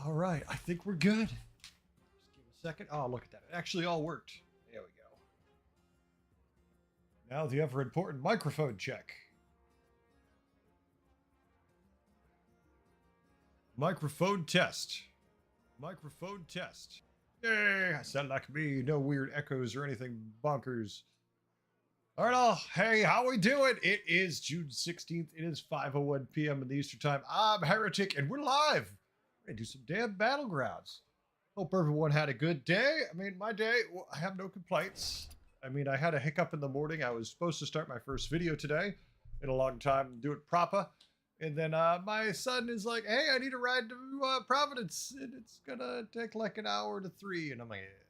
All right, I think we're good. Just give a second. Oh, look at that. It actually all worked. There we go. Now the ever important microphone check. Microphone test. Microphone test. Yay, I sound like me. No weird echoes or anything bonkers. All right, all. Hey, how we doing? It is June 16th. It is 5:01 p.m. in the Eastern Time. I'm Heretic, and we're live. We're gonna do some damn battlegrounds. Hope everyone had a good day. I mean, my day, well, I have no complaints. I mean, I had a hiccup in the morning. I was supposed to start my first video today in a long time, do it proper. And then my son is like, hey, I need a ride to Providence. And it's gonna take like an hour to 3. And I'm like, shit.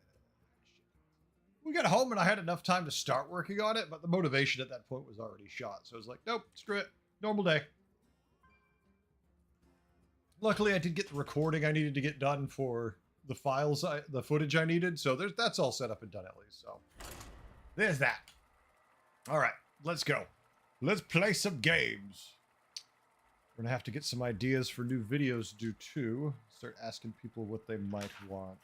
We got home and I had enough time to start working on it, but the motivation at that point was already shot. So I was like, nope, screw it. Normal day. Luckily, I did get the recording I needed to get done for the files, the footage I needed. So that's all set up and done at least. So there's that. All right, let's go. Let's play some games. We're gonna have to get some ideas for new videos to do too. Start asking people what they might want.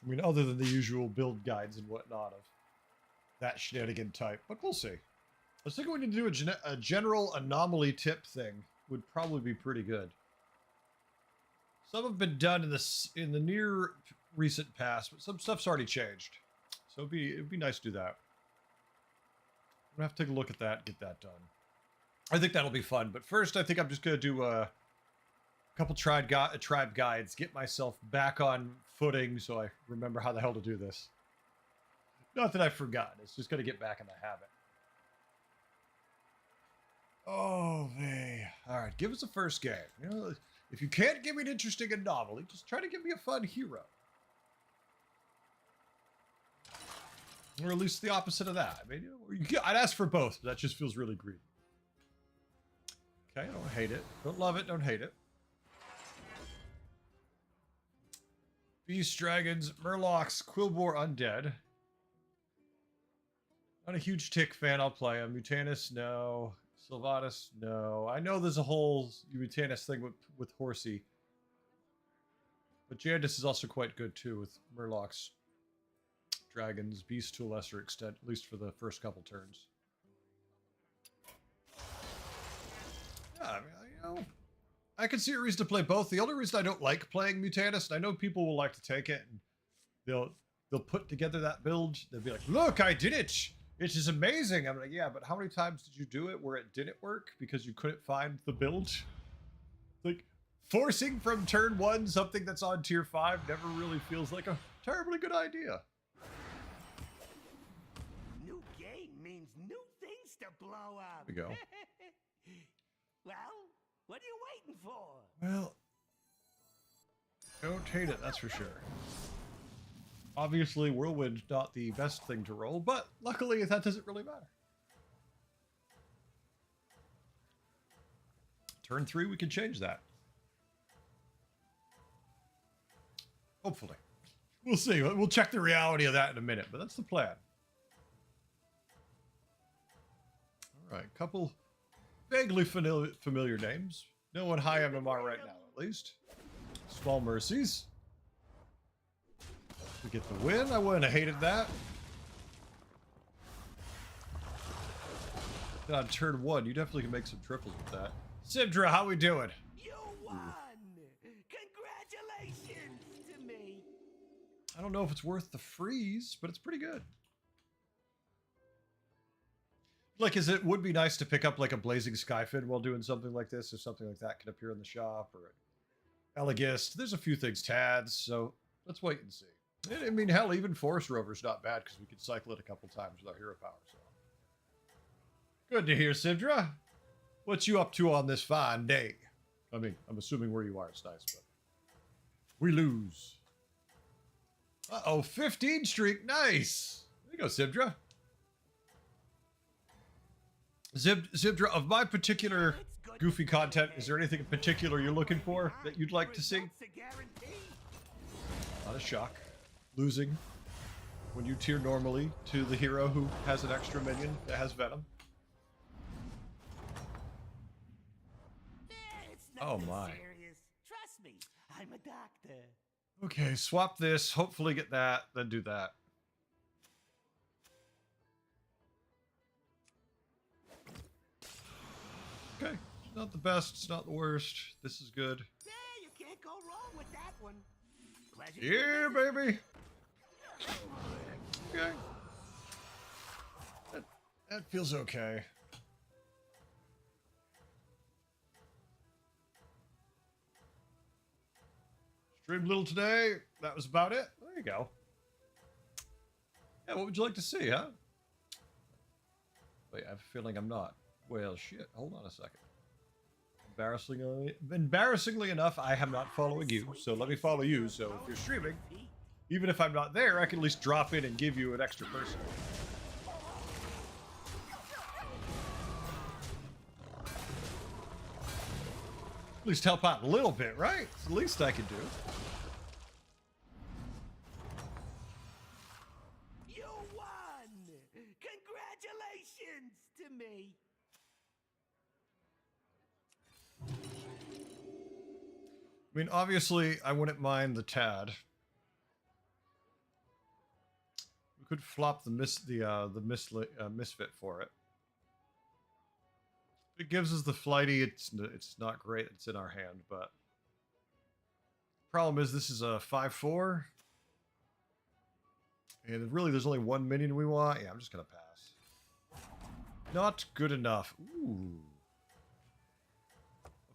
I mean, other than the usual build guides and whatnot of that shenanigan type, but we'll see. I was thinking we need to do a general anomaly tip thing. Would probably be pretty good. Some have been done in the near recent past, but some stuff's already changed. So it'd be nice to do that. I'm gonna have to take a look at that, get that done. I think that'll be fun, but first I think I'm just gonna do a couple tribe guides, get myself back on footing so I remember how the hell to do this. Not that I've forgotten, it's just gonna get back in the habit. Oh, man. Alright, give us a first game. You know, if you can't give me an interesting anomaly, just try to give me a fun hero. Or at least the opposite of that. I mean, I'd ask for both, but that just feels really greedy. Okay, I don't hate it. Don't love it, don't hate it. Beast, dragons, murlocs, quillbore, undead. Not a huge tick fan, I'll play him. Mutanus, no. Sylvanas, no. I know there's a whole Mutanus thing with Horsey. But Jandis is also quite good too with murlocs. Dragons, beast to a lesser extent, at least for the first couple turns. Yeah, I mean, I can see a reason to play both. The only reason I don't like playing Mutanus, and I know people will like to take it, and they'll put together that build. They'll be like, "Look, I did it! It is amazing." I'm like, "Yeah, but how many times did you do it where it didn't work because you couldn't find the build?" Like, forcing from turn 1 something that's on tier 5 never really feels like a terribly good idea. New game means new things to blow up. There we go. Well, what are you waiting for? Well, don't hate it, that's for sure. Obviously, Whirlwind's not the best thing to roll, but luckily that doesn't really matter. Turn 3, we can change that. Hopefully. We'll see. We'll check the reality of that in a minute, but that's the plan. All right, couple vaguely familiar names. No one high MMR right now, at least. Small mercies. We get the win. I wouldn't have hated that. And on turn 1, you definitely can make some triples with that. Sibdra, how we doing? You won! Congratulations to me! I don't know if it's worth the freeze, but it's pretty good. Like, it would be nice to pick up like a Blazing Skyfin while doing something like this, if something like that can appear in the shop, or Elegist. There's a few things, Tads, so let's wait and see. I mean, hell, even Forest Rover's not bad because we could cycle it a couple times with our hero power, so. Good to hear, Sibdra. What you up to on this fine day? I mean, I'm assuming where you are, it's nice, but we lose. Uh-oh, 15 streak, nice. There you go, Sibdra. Zibdra, of my particular goofy content, is there anything in particular you're looking for that you'd like to see? Not a shock. Losing when you tier normally to the hero who has an extra minion that has Venom. Oh my. Trust me, I'm a doctor. Okay, swap this. Hopefully get that, then do that. Okay, it's not the best. It's not the worst. This is good. Yeah, you can't go wrong with that one. Pleasure to Yeah, visit. baby. Okay. That feels okay. Streamed little today. That was about it. There you go. Yeah, what would you like to see, huh? Wait, I have a feeling I'm not. Well, shit. Hold on a second. Embarrassingly enough, I am not following you, so let me follow you. So if you're streaming, even if I'm not there, I can at least drop in and give you an extra person. At least help out a little bit, right? It's the least I can do. You won! Congratulations to me. I mean, obviously, I wouldn't mind the Tad. We could flop the misfit for it. It gives us the flighty. It's not great. It's in our hand, but problem is this is a 5/4, and really there's only one minion we want. Yeah, I'm just gonna pass. Not good enough. Ooh.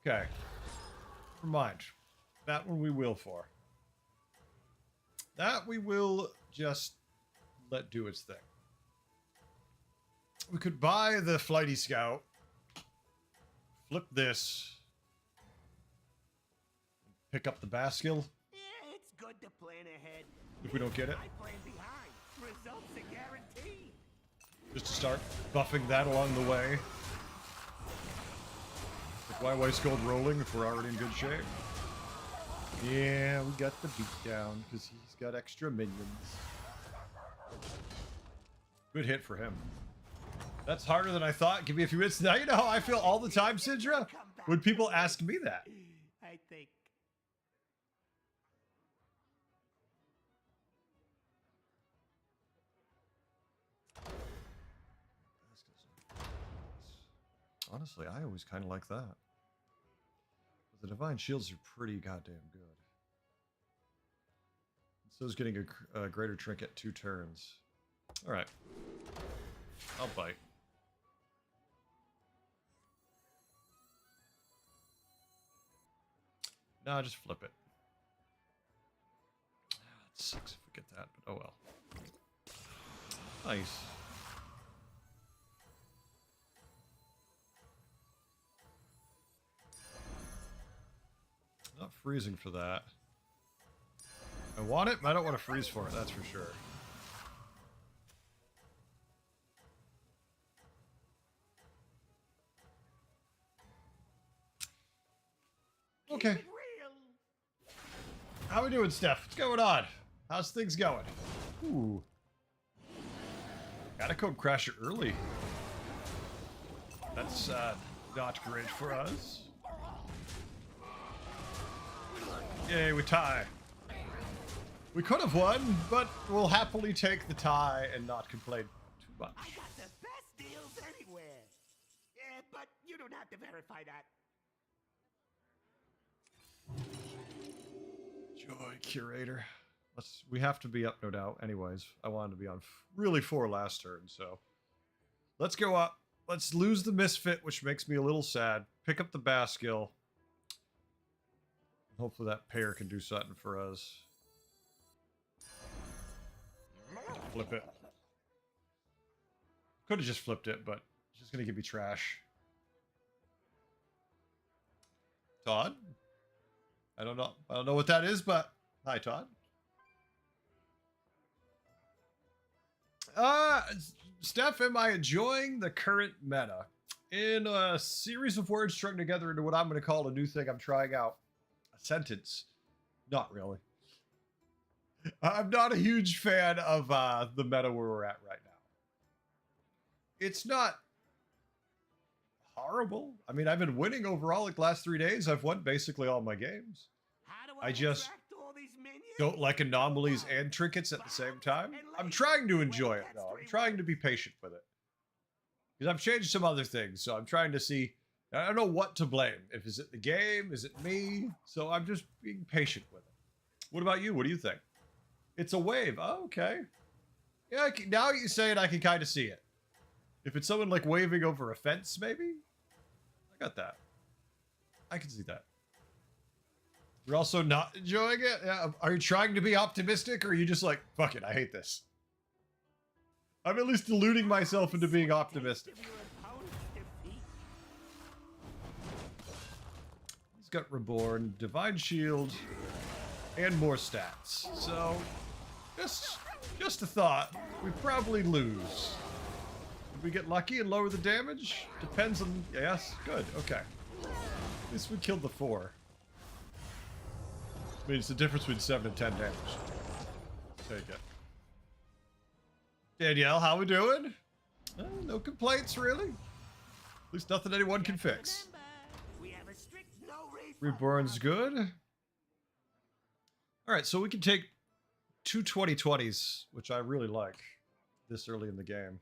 Okay. Never mind. That one we will for. That we will just let do its thing. We could buy the Flighty Scout. Flip this. Pick up the Baskill. Yeah, it's good to plan ahead. If we don't get it. I plan behind. Results are guaranteed. Just to start buffing that along the way. Like, why waste gold rolling if we're already in good shape? Yeah, we got the beat down because he's got extra minions. Good hit for him. That's harder than I thought. Give me a few minutes. Now you know how I feel all the time, Sidra, when people ask me that. I think. Honestly, I always kind of like that. But the Divine Shields are pretty goddamn good. So is getting a greater trinket 2 turns. Alright. I'll bite. Nah, just flip it. It sucks if we get that, but oh well. Nice. Not freezing for that. I want it, but I don't want to freeze for it, that's for sure. Okay. Keep it real. How we doing, Steph? What's going on? How's things going? Ooh. Gotta code Crasher early. That's not great for us. Yay, we tie. We could have won, but we'll happily take the tie and not complain too much. I got the best deals anywhere. Yeah, but you don't have to verify that. Joy, Curator. We have to be up, no doubt. Anyways, I wanted to be on really 4 last turn, so let's go up. Let's lose the Misfit, which makes me a little sad. Pick up the Baskill. Hopefully that pair can do something for us. Flip it. Could have just flipped it, but it's just going to give me trash. Todd? I don't know. I don't know what that is, but hi, Todd. Steph, am I enjoying the current meta? In a series of words strung together into what I'm going to call a new thing I'm trying out. A sentence. Not really. I'm not a huge fan of the meta where we're at right now. It's not horrible. I mean, I've been winning overall like the last 3 days. I've won basically all my games. How do I just don't like anomalies and trinkets at the same time. I'm trying to enjoy it, though. I'm trying to be patient with it. Because I've changed some other things, so I'm trying to see... I don't know what to blame. Is it the game? Is it me? So I'm just being patient with it. What about you? What do you think? It's a wave. Oh, okay. Yeah, now you say it, I can kind of see it. If it's someone like waving over a fence, maybe? I got that. I can see that. You're also not enjoying it? Yeah. Are you trying to be optimistic, or are you just like, fuck it, I hate this? I'm at least deluding myself into being optimistic. He's got Reborn, Divine Shield, and more stats. So, just a thought. We probably lose. Did we get lucky and lower the damage? Depends on... Yes? Good. Okay. At least we killed the 4. I mean, it's the difference between 7 and 10 damage. Take it. Danielle, how we doing? No complaints, really. At least nothing anyone can fix. Reborn's good. Alright, so we can take 2 2020s, which I really like this early in the game.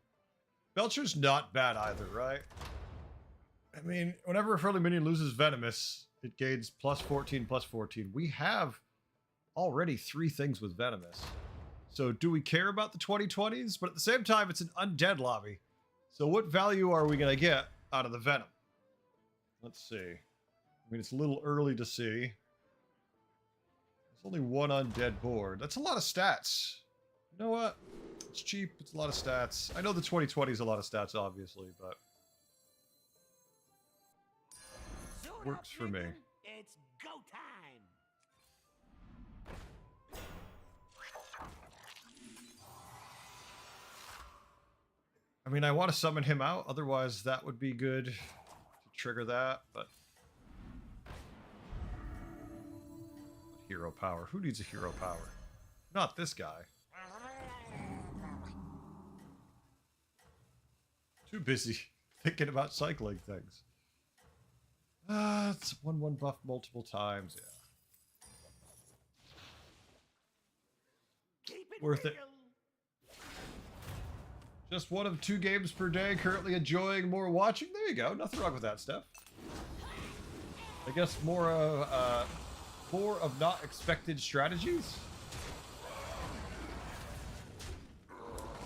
Belcher's not bad either, right? I mean, whenever a friendly minion loses Venomous, it gains plus 14, plus 14. We have already 3 things with Venomous. So do we care about the 2020s? But at the same time, it's an undead lobby. So what value are we going to get out of the Venom? Let's see. I mean, it's a little early to see. There's only 1 undead board. That's a lot of stats. You know what? It's cheap. It's a lot of stats. I know the 2020 is a lot of stats, obviously, but... works for me. It's go time. I mean, I want to summon him out. Otherwise, that would be good to trigger that, but... hero power. Who needs a hero power? Not this guy. Too busy thinking about cycling things. It's 1/1 buff multiple times, yeah. Worth it. Just 1 of 2 games per day, currently enjoying more watching. There you go. Nothing wrong with that stuff. I guess more of not expected strategies.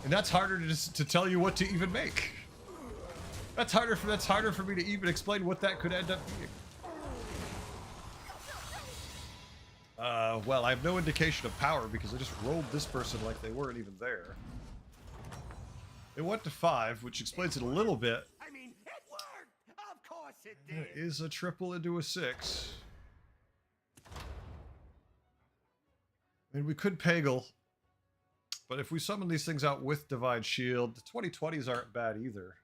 And that's harder to tell you what to even make. That's harder for me to even explain what that could end up being. Well, I have no indication of power because I just rolled this person like they weren't even there. It went to 5, which explains it a little bit. I mean, it worked. Of course it did. It is a triple into a 6. I mean, we could Pagel, but if we summon these things out with Divine Shield, the 2020s aren't bad either.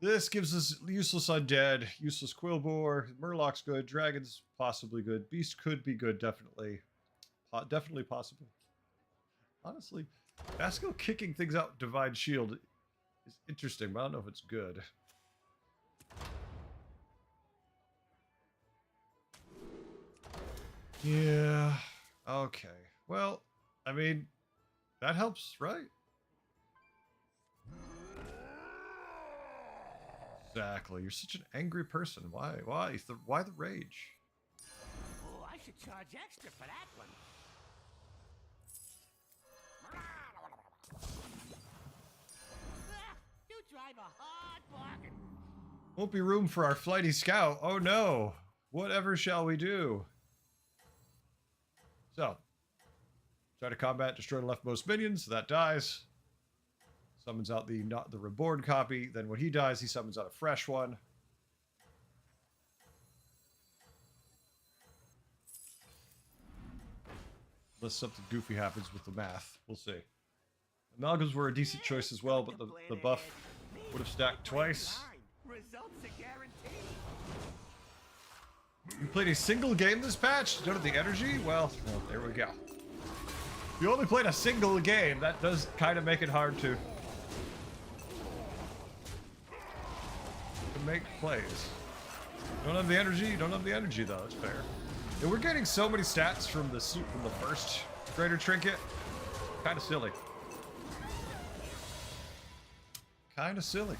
This gives us useless undead, useless Quillbore, Murloc's good, Dragon's possibly good, Beast could be good, definitely. Definitely possible. Honestly, Baskel kicking things out with Divine Shield is interesting, but I don't know if it's good. Yeah, okay. Well, I mean, that helps, right? Exactly. You're such an angry person. Why? Why? Why the rage? Oh, I should charge extra for that one. You drive a hard bargain. Won't be room for our flighty scout. Oh no. Whatever shall we do? So, try to combat, destroy the leftmost minions. So that dies. Summons out the reborn copy. Then when he dies, he summons out a fresh one. Unless something goofy happens with the math. We'll see. Amalgams were a decent choice as well, but the buff would have stacked twice. Results are guaranteed. You played a single game this patch? Don't have the energy? Well, there we go. You only played a single game. That does kind of make it hard to make plays. Don't have the energy. Don't have the energy though. That's fair. Yeah, we're getting so many stats from the suit from the first greater trinket. Kind of silly. Kind of silly.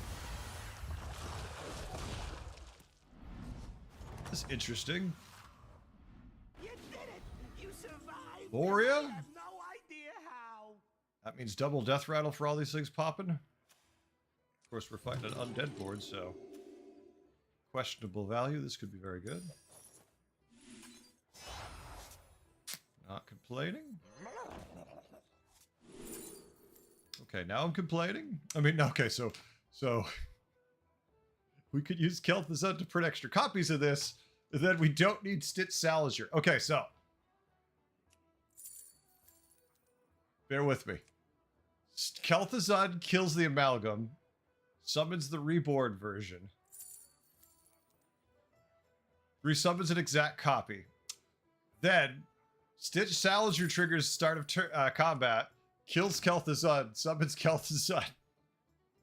That's interesting. You did it! You survived! Moria? I have no idea how! That means double death rattle for all these things popping. Of course, we're fighting an undead board, so questionable value. This could be very good. Not complaining. Okay, now I'm complaining. I mean, okay, so we could use Kel'Thuzad to print extra copies of this, and then we don't need Stitch Salinger. Okay, so bear with me. Kel'Thuzad kills the amalgam, summons the reborn version, resummons an exact copy. Then Stitch Salinger triggers start of combat, kills Kel'Thuzad, summons Kel'Thuzad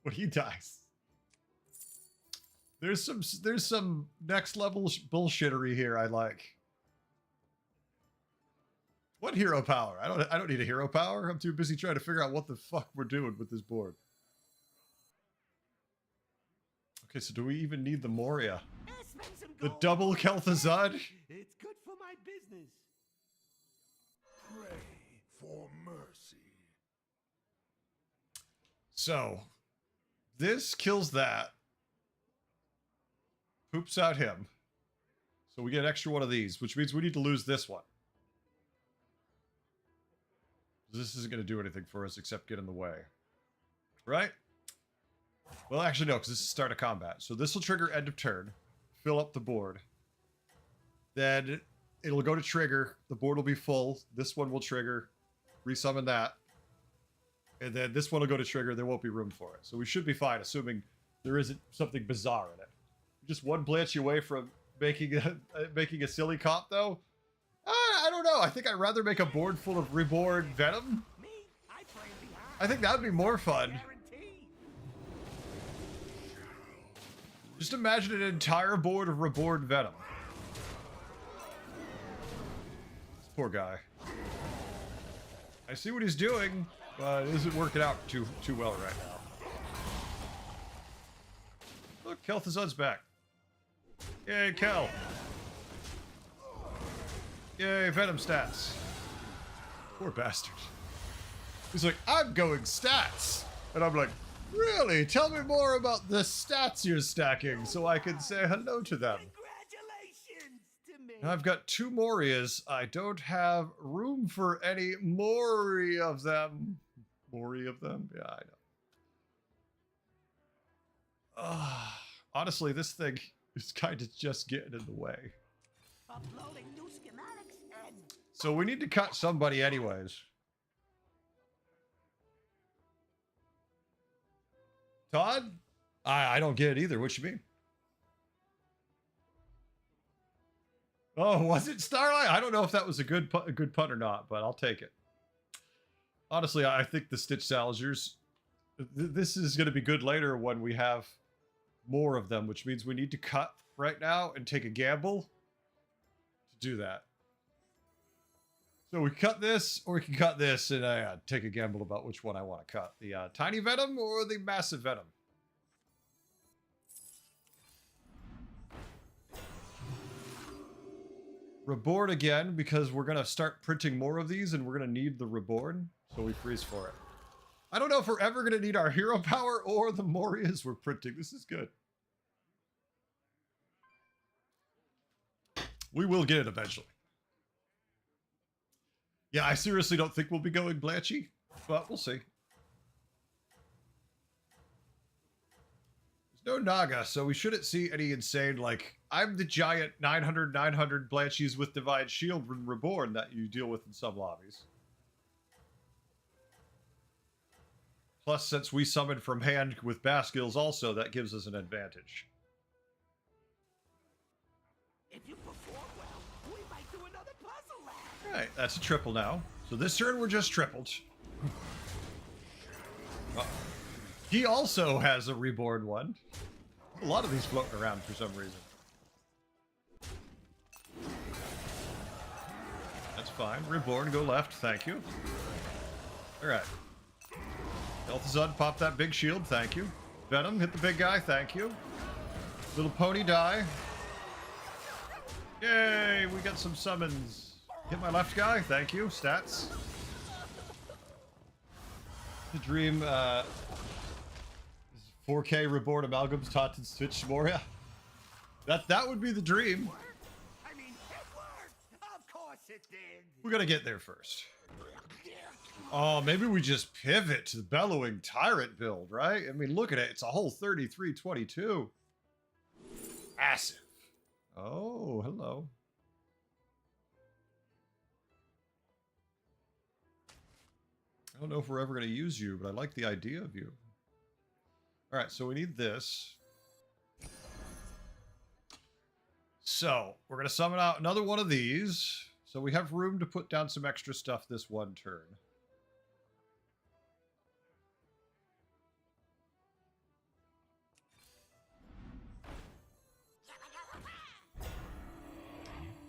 when he dies. There's some next level bullshittery here I like. What hero power? I don't need a hero power. I'm too busy trying to figure out what the fuck we're doing with this board. Okay, so do we even need the Moria? The double Kel'Thuzad? It's good for my business. Pray for mercy. So, this kills that. Poops out him. So we get an extra one of these, which means we need to lose this one. This isn't going to do anything for us except get in the way. Right? Well, actually, no, because this is start of combat. So this will trigger end of turn. Fill up the board. Then it'll go to trigger. The board will be full. This one will trigger. Resummon that. And then this one will go to trigger. There won't be room for it. So we should be fine, assuming there isn't something bizarre in it. Just one Blanche away from making a silly comp, though. I don't know. I think I'd rather make a board full of reborn Venom. Me, I play behind. I think that would be more fun. Guaranteed. Just imagine an entire board of reborn Venom. This poor guy. I see what he's doing, but it isn't working out too well right now. Look, Kel'Thuzad's back. Yay, Kel. Yay, Venom stats. Poor bastard. He's like, I'm going stats. And I'm like, really? Tell me more about the stats you're stacking so I can say hello to them. Congratulations to me. I've got 2 Morias. I don't have room for any more of them. More of them? Yeah, I know. Honestly, this thing is kind of just getting in the way. Uploading new schematics and So we need to cut somebody anyways. Todd? I don't get it either. What you mean? Oh, was it Starlight? I don't know if that was a good pun or not, but I'll take it. Honestly, I think the Stitch Salingers, this is going to be good later when we have more of them, which means we need to cut right now and take a gamble to do that. So we cut this, or we can cut this, and take a gamble about which one I want to cut. The tiny Venom or the massive Venom? Reborn again, because we're going to start printing more of these, and we're going to need the Reborn, so we freeze for it. I don't know if we're ever going to need our hero power or the Morias we're printing. This is good. We will get it eventually. Yeah, I seriously don't think we'll be going Blanchy, but we'll see. There's no Naga, so we shouldn't see any insane, like, I'm the giant 900 Blanchies with Divine Shield Reborn that you deal with in some lobbies. Plus, since we summon from hand with Baskills also, that gives us an advantage. if you perform well, we might do another puzzle lab. Alright, that's a triple now. So this turn we're just tripled. He also has a reborn one. A lot of these floating around for some reason. fine. Reborn, go left. Thank you. All right. Elthazad, pop that big shield. Thank you. Venom, hit the big guy. Thank you. Little pony, die. Yay, we got some summons. Hit my left guy. Thank you. Stats. The dream, 4K Reborn Amalgams taught to switch Moria. That would be the dream. I mean, it worked! Of course it did! We gotta get there first. Oh, maybe we just pivot to the Bellowing Tyrant build, right? I mean, look at it. It's a whole 3322. Massive. Oh, hello. I don't know if we're ever going to use you, but I like the idea of you. All right, so we need this. So we're going to summon out another one of these. So we have room to put down some extra stuff this one turn.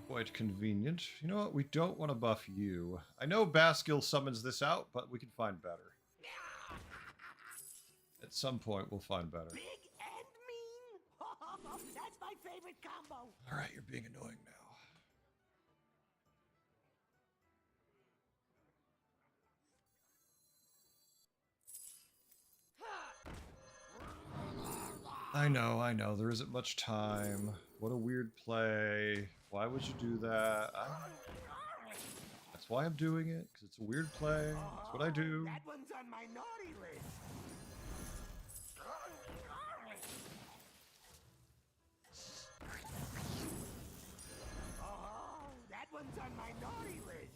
Quite convenient. You know what? We don't want to buff you. I know Baskill summons this out, but we can find better. At some point, we'll find better. Big and mean? That's my favorite combo. All right, you're being annoying now. I know. There isn't much time. What a weird play. Why would you do that? That's why I'm doing it, because it's a weird play. That's what I do. That one's on my naughty list. Oh, that one's on my naughty list.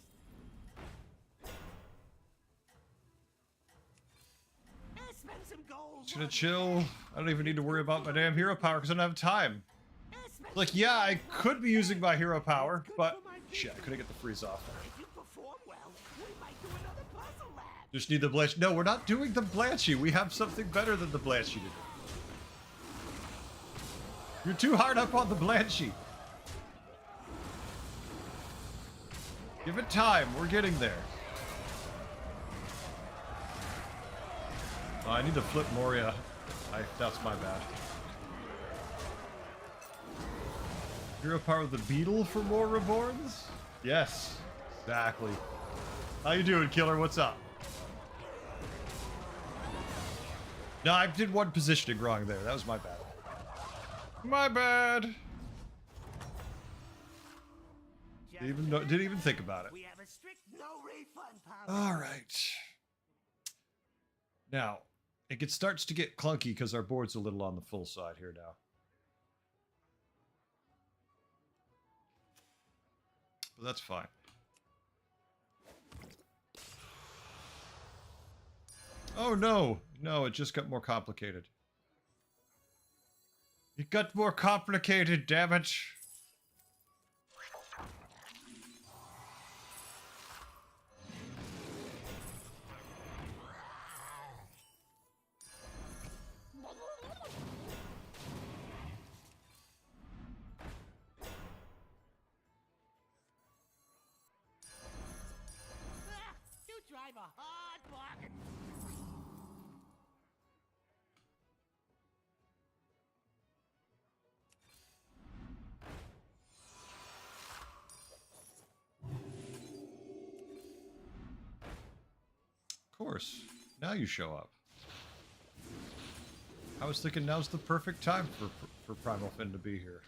Spend some gold. Just gonna chill. I don't even need to worry about my damn hero power because I don't have time. Like, yeah, I could be using my hero power, but shit, I couldn't get the freeze off. If you perform well, we might do another puzzle lab. Just need the Blanche. No, we're not doing the Blanchy. We have something better than the Blanchy to do. You're too hard up on the Blanchy. Give it time. We're getting there. Oh, I need to flip Moria. That's my bad. Hero power of the beetle for more reborns? Yes, exactly. How you doing, killer? What's up? No, I did one positioning wrong there. That was my bad. My bad. Didn't even think about it. We have a strict no refund policy. All right. Now, starts to get clunky because our board's a little on the full side here now. But that's fine. Oh no! No, it just got more complicated. It got more complicated, damn it! You drive a hard bargain. Of course. Now you show up. I was thinking now's the perfect time for Primal Fin to be here.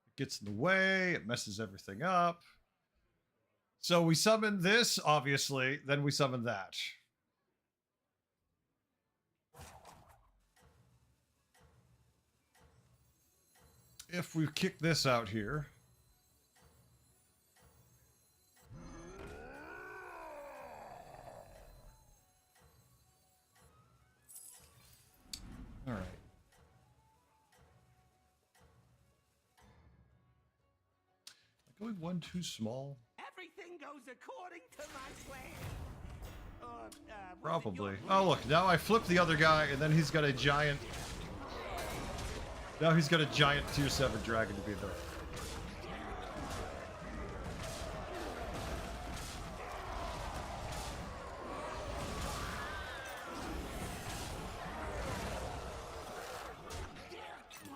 It gets in the way, it messes everything up. So we summon this, obviously, then we summon that. If we kick this out here. All right. Going one too small? Everything goes according to my plan. Probably. Oh, look, now I flip the other guy, and then he's got a giant... Now he's got a giant tier 7 dragon to be there.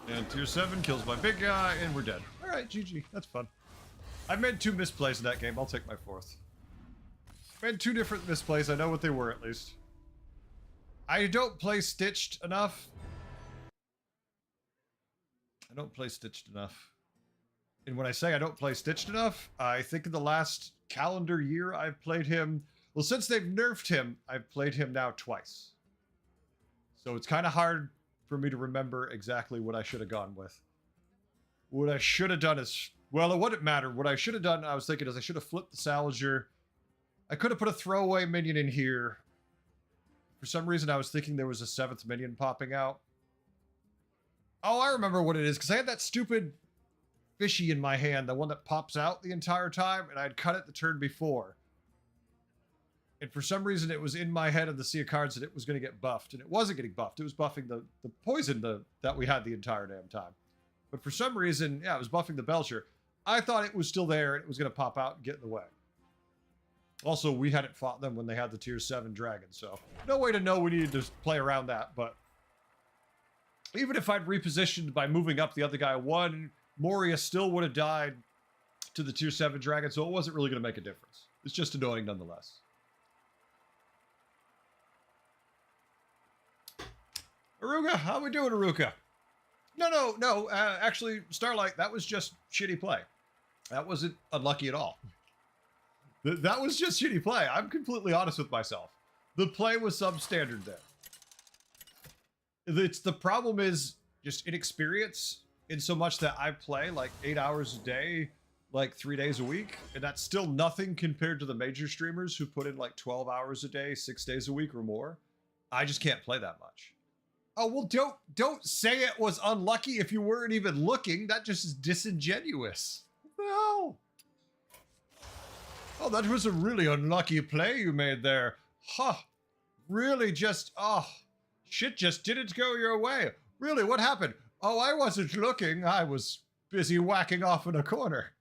And tier 7 kills my big guy, and we're dead. Alright, GG. That's fun. I made 2 misplays in that game. I'll take my 4th. I made 2 different misplays. I know what they were, at least. I don't play Stitched enough. I don't play Stitched enough. And when I say I don't play Stitched enough, I think in the last calendar year I've played him... Well, since they've nerfed him, I've played him now twice. So it's kind of hard for me to remember exactly what I should have gone with. What I should have done is... Well, it wouldn't matter. What I should have done, I was thinking, is I should have flipped the Salvager. I could have put a throwaway minion in here. For some reason, I was thinking there was a 7th minion popping out. Oh, I remember what it is, because I had that stupid fishy in my hand, the one that pops out the entire time, and I'd cut it the turn before. And for some reason, it was in my head of the sea of cards that it was going to get buffed, and it wasn't getting buffed. It was buffing the poison that we had the entire damn time. But for some reason, yeah, it was buffing the Belcher. I thought it was still there, and it was going to pop out and get in the way. Also, we hadn't fought them when they had the tier 7 dragon, so no way to know we needed to play around that, but even if I'd repositioned by moving up the other guy 1, Moria still would have died to the tier 7 dragon, so it wasn't really going to make a difference. It's just annoying nonetheless. Aruga, how we doing, Aruka? No, actually, Starlight, that was just shitty play. That wasn't unlucky at all. That was just shitty play. I'm completely honest with myself. The play was substandard there. The problem is just inexperience in so much that I play like 8 hours a day, like 3 days a week, and that's still nothing compared to the major streamers who put in like 12 hours a day, 6 days a week or more. I just can't play that much. Oh, well, don't say it was unlucky if you weren't even looking. That just is disingenuous. What the hell? Oh, that was a really unlucky play you made there. Huh. Really just, oh, shit just didn't go your way. Really, what happened? Oh, I wasn't looking. I was busy whacking off in a corner.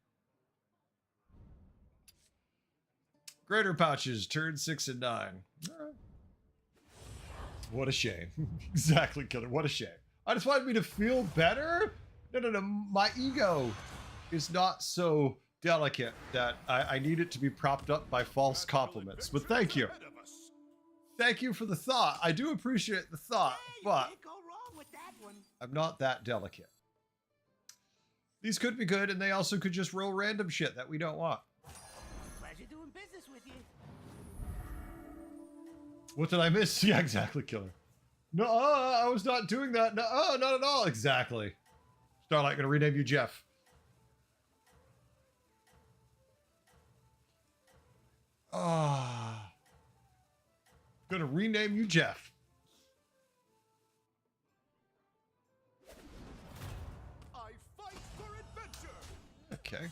Greater pouches, turn 6 and 9. All right. What a shame. Exactly, Killer. What a shame. I just wanted me to feel better? No. My ego is not so delicate that I need it to be propped up by false compliments. But thank you. Thank you for the thought. I do appreciate the thought, but Can't go wrong with that one. I'm not that delicate. These could be good, and they also could just roll random shit that we don't want. Pleasure doing business with you. What did I miss? Yeah, exactly, Killer. No, I was not doing that. No, not at all. Exactly. Starlight, gonna rename you Jeff. Ah. Gonna rename you Jeff. I fight for adventure. Okay.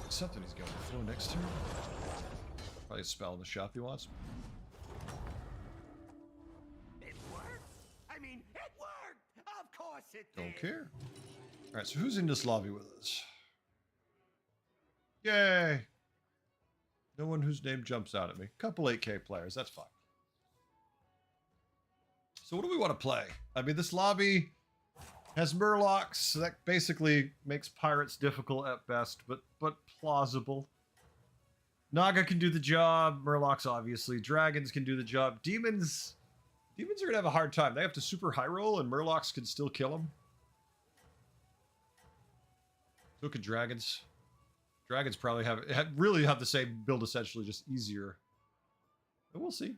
Something he's going to throw next turn. Probably a spell in the shop he wants. It worked. I mean, it worked. Of course it did. Don't care. Alright, so who's in this lobby with us? Yay! No one whose name jumps out at me. Couple 8K players, that's fine. So what do we want to play? I mean, this lobby has Murlocs, so that basically makes pirates difficult at best, but plausible. Naga can do the job. Murlocs, obviously. Dragons can do the job. Demons are going to have a hard time. They have to super high roll, and Murlocs can still kill them. So can dragons. Dragons probably really have the same build, essentially, just easier. But we'll see.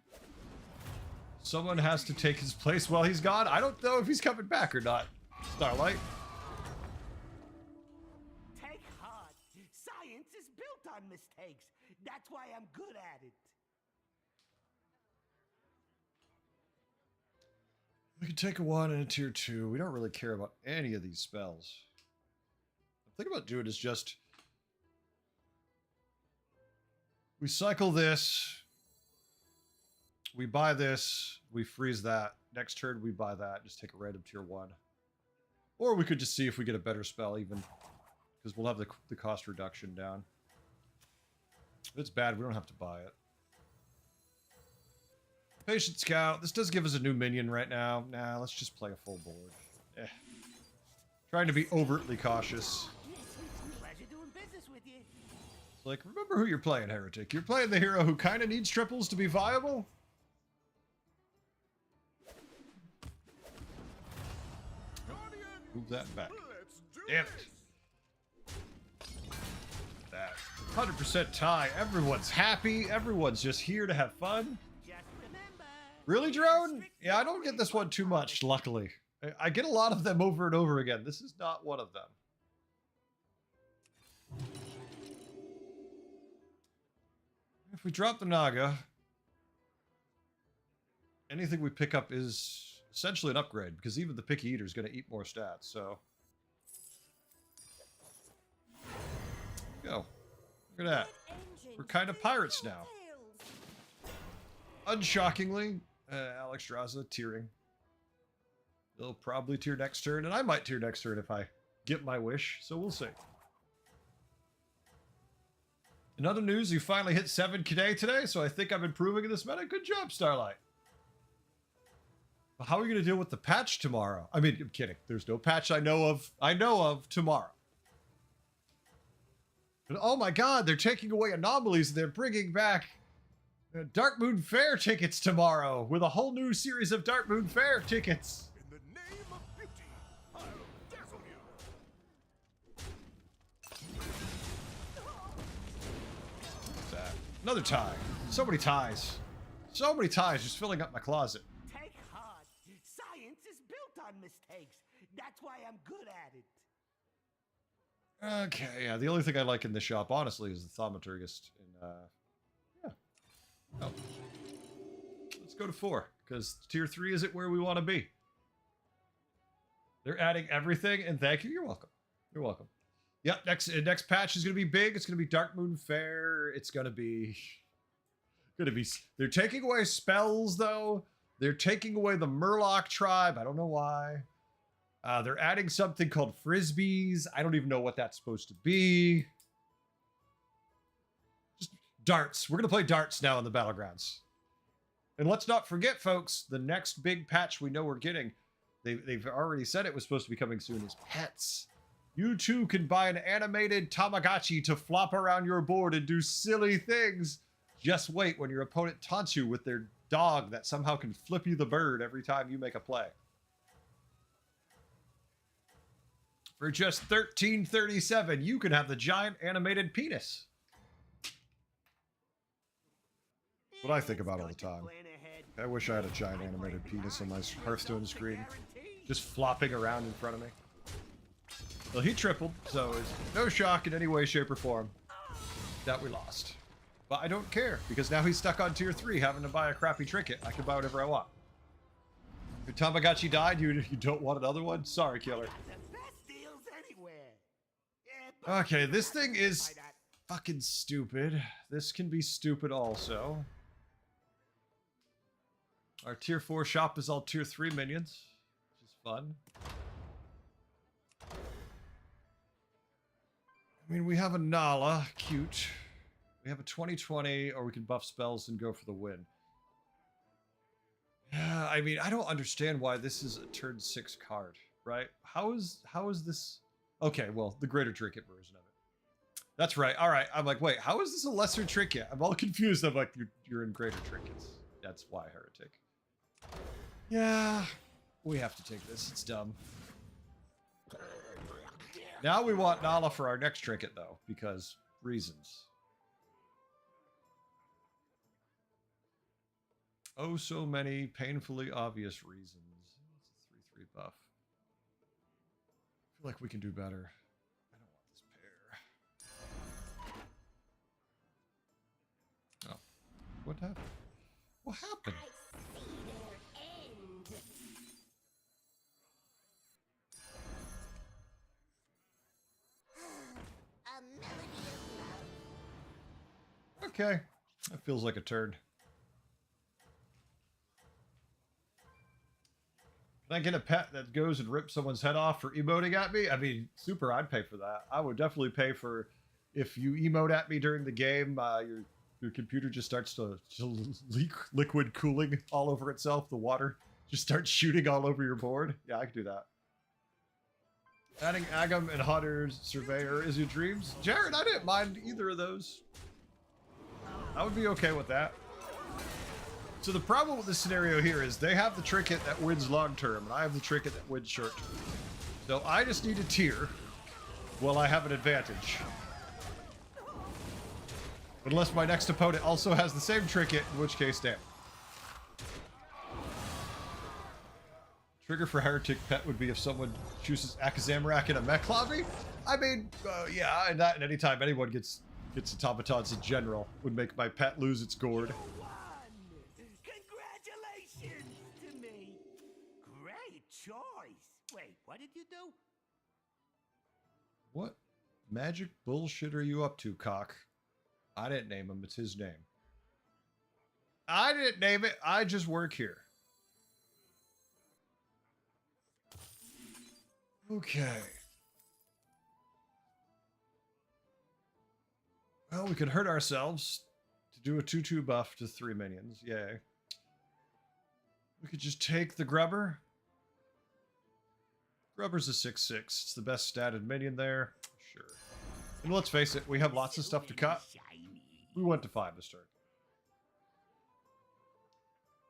Someone has to take his place while he's gone. I don't know if he's coming back or not. Starlight. Take heart. Science is built on mistakes. That's why I'm good at it. We can take a 1 and a tier 2. We don't really care about any of these spells. The thing about doing is just... we cycle this. We buy this. We freeze that. Next turn, we buy that. Just take a random tier 1. Or we could just see if we get a better spell even. Because we'll have the cost reduction down. If it's bad, we don't have to buy it. Patient Scout. This does give us a new minion right now. Nah, let's just play a full board. Eh. Trying to be overtly cautious. Pleasure doing business with you. It's like, remember who you're playing, Heretic. You're playing the hero who kind of needs triples to be viable. Move that back. Let's do Damn this. it. That 100% tie. Everyone's happy. Everyone's just here to have fun. Just remember. Really, Drone? Yeah, I don't get this one too much, luckily. I get a lot of them over and over again. This is not one of them. If we drop the Naga, anything we pick up is essentially an upgrade, because even the Picky Eater is going to eat more stats, so... Go. Look at that. We're kind of pirates now. Unshockingly, Alex Draza tearing. They'll probably tier next turn, and I might tier next turn if I get my wish, so we'll see. In other news, you finally hit 7K today, so I think I'm improving in this meta. Good job, Starlight. How are we going to deal with the patch tomorrow? I mean, I'm kidding. There's no patch I know of tomorrow. But oh my god, they're taking away anomalies and they're bringing back Dark Moon Fair tickets tomorrow with a whole new series of Dark Moon Fair tickets. In the name of beauty, I'll dazzle you. What's that? Another tie. So many ties. So many ties just filling up my closet. Take heart. Science is built on mistakes. That's why I'm good at it. Okay, yeah, the only thing I like in this shop, honestly, is the Thaumaturgist. Yeah. Oh. Let's go to 4, because tier 3 isn't where we want to be. They're adding everything, and thank you. You're welcome. You're welcome. Yep, next patch is going to be big. It's going to be Dark Moon Fair. It's going to be... They're taking away spells, though. They're taking away the Murloc tribe. I don't know why. They're adding something called Frisbees. I don't even know what that's supposed to be. Just darts. We're going to play darts now in the Battlegrounds. And let's not forget, folks, the next big patch we know we're getting, they've already said it was supposed to be coming soon, is pets. You too can buy an animated Tamagotchi to flop around your board and do silly things. Just wait when your opponent taunts you with their dog that somehow can flip you the bird every time you make a play. For just $13.37, you can have the giant animated penis. What I think about all the time. I wish I had a giant animated penis on my Hearthstone screen. Just flopping around in front of me. Well, he tripled, so it's no shock in any way, shape, or form that we lost. But I don't care, because now he's stuck on tier 3 having to buy a crappy trinket. I can buy whatever I want. Your Tamagotchi died, you don't want another one? Sorry, killer. Okay, this thing is fucking stupid. This can be stupid also. Our tier 4 shop is all tier 3 minions, which is fun. I mean, we have a Nala, cute. We have a 2020, or we can buff spells and go for the win. Yeah, I mean, I don't understand why this is a turn 6 card, right? How is this? Okay, well, the greater trinket version of it. That's right. All right. I'm like, wait, how is this a lesser trinket? I'm all confused. I'm like, you're in greater trinkets. That's why, Heretic. Yeah, we have to take this. It's dumb. Now we want Nala for our next trinket, though, because reasons. Oh, so many painfully obvious reasons. It's a 3/3 buff. I feel like we can do better. I don't want this pair. Oh. What happened? What happened? Okay. That feels like a turn. Can I get a pet that goes and rips someone's head off for emoting at me? I mean, super, I'd pay for that. I would definitely pay for if you emote at me during the game, your Your computer just starts to leak liquid cooling all over itself. The water just starts shooting all over your board. Yeah, I can do that. Adding Agam and Hunter's Surveyor is your dreams? Jared, I didn't mind either of those. I would be okay with that. So the problem with this scenario here is they have the trinket that wins long term, and I have the trinket that wins short term. So I just need a tier while I have an advantage. Unless my next opponent also has the same trinket, in which case, damn. Trigger for Heretic Pet would be if someone chooses Akazamarak in a mech lobby. I mean, yeah, and that, and anytime anyone gets automatons in general would make my pet lose its gourd. You won! Congratulations to me. Great choice. Wait, what did you do? What magic bullshit are you up to, cock? I didn't name him. It's his name. I didn't name it. I just work here. Okay. Well, we could hurt ourselves to do a 2/2 buff to 3 minions. Yay. We could just take the Grubber. Grubber's a 6/6. It's the best statted minion there. Sure. And let's face it, we have lots of stuff to cut. We went to 5 this turn.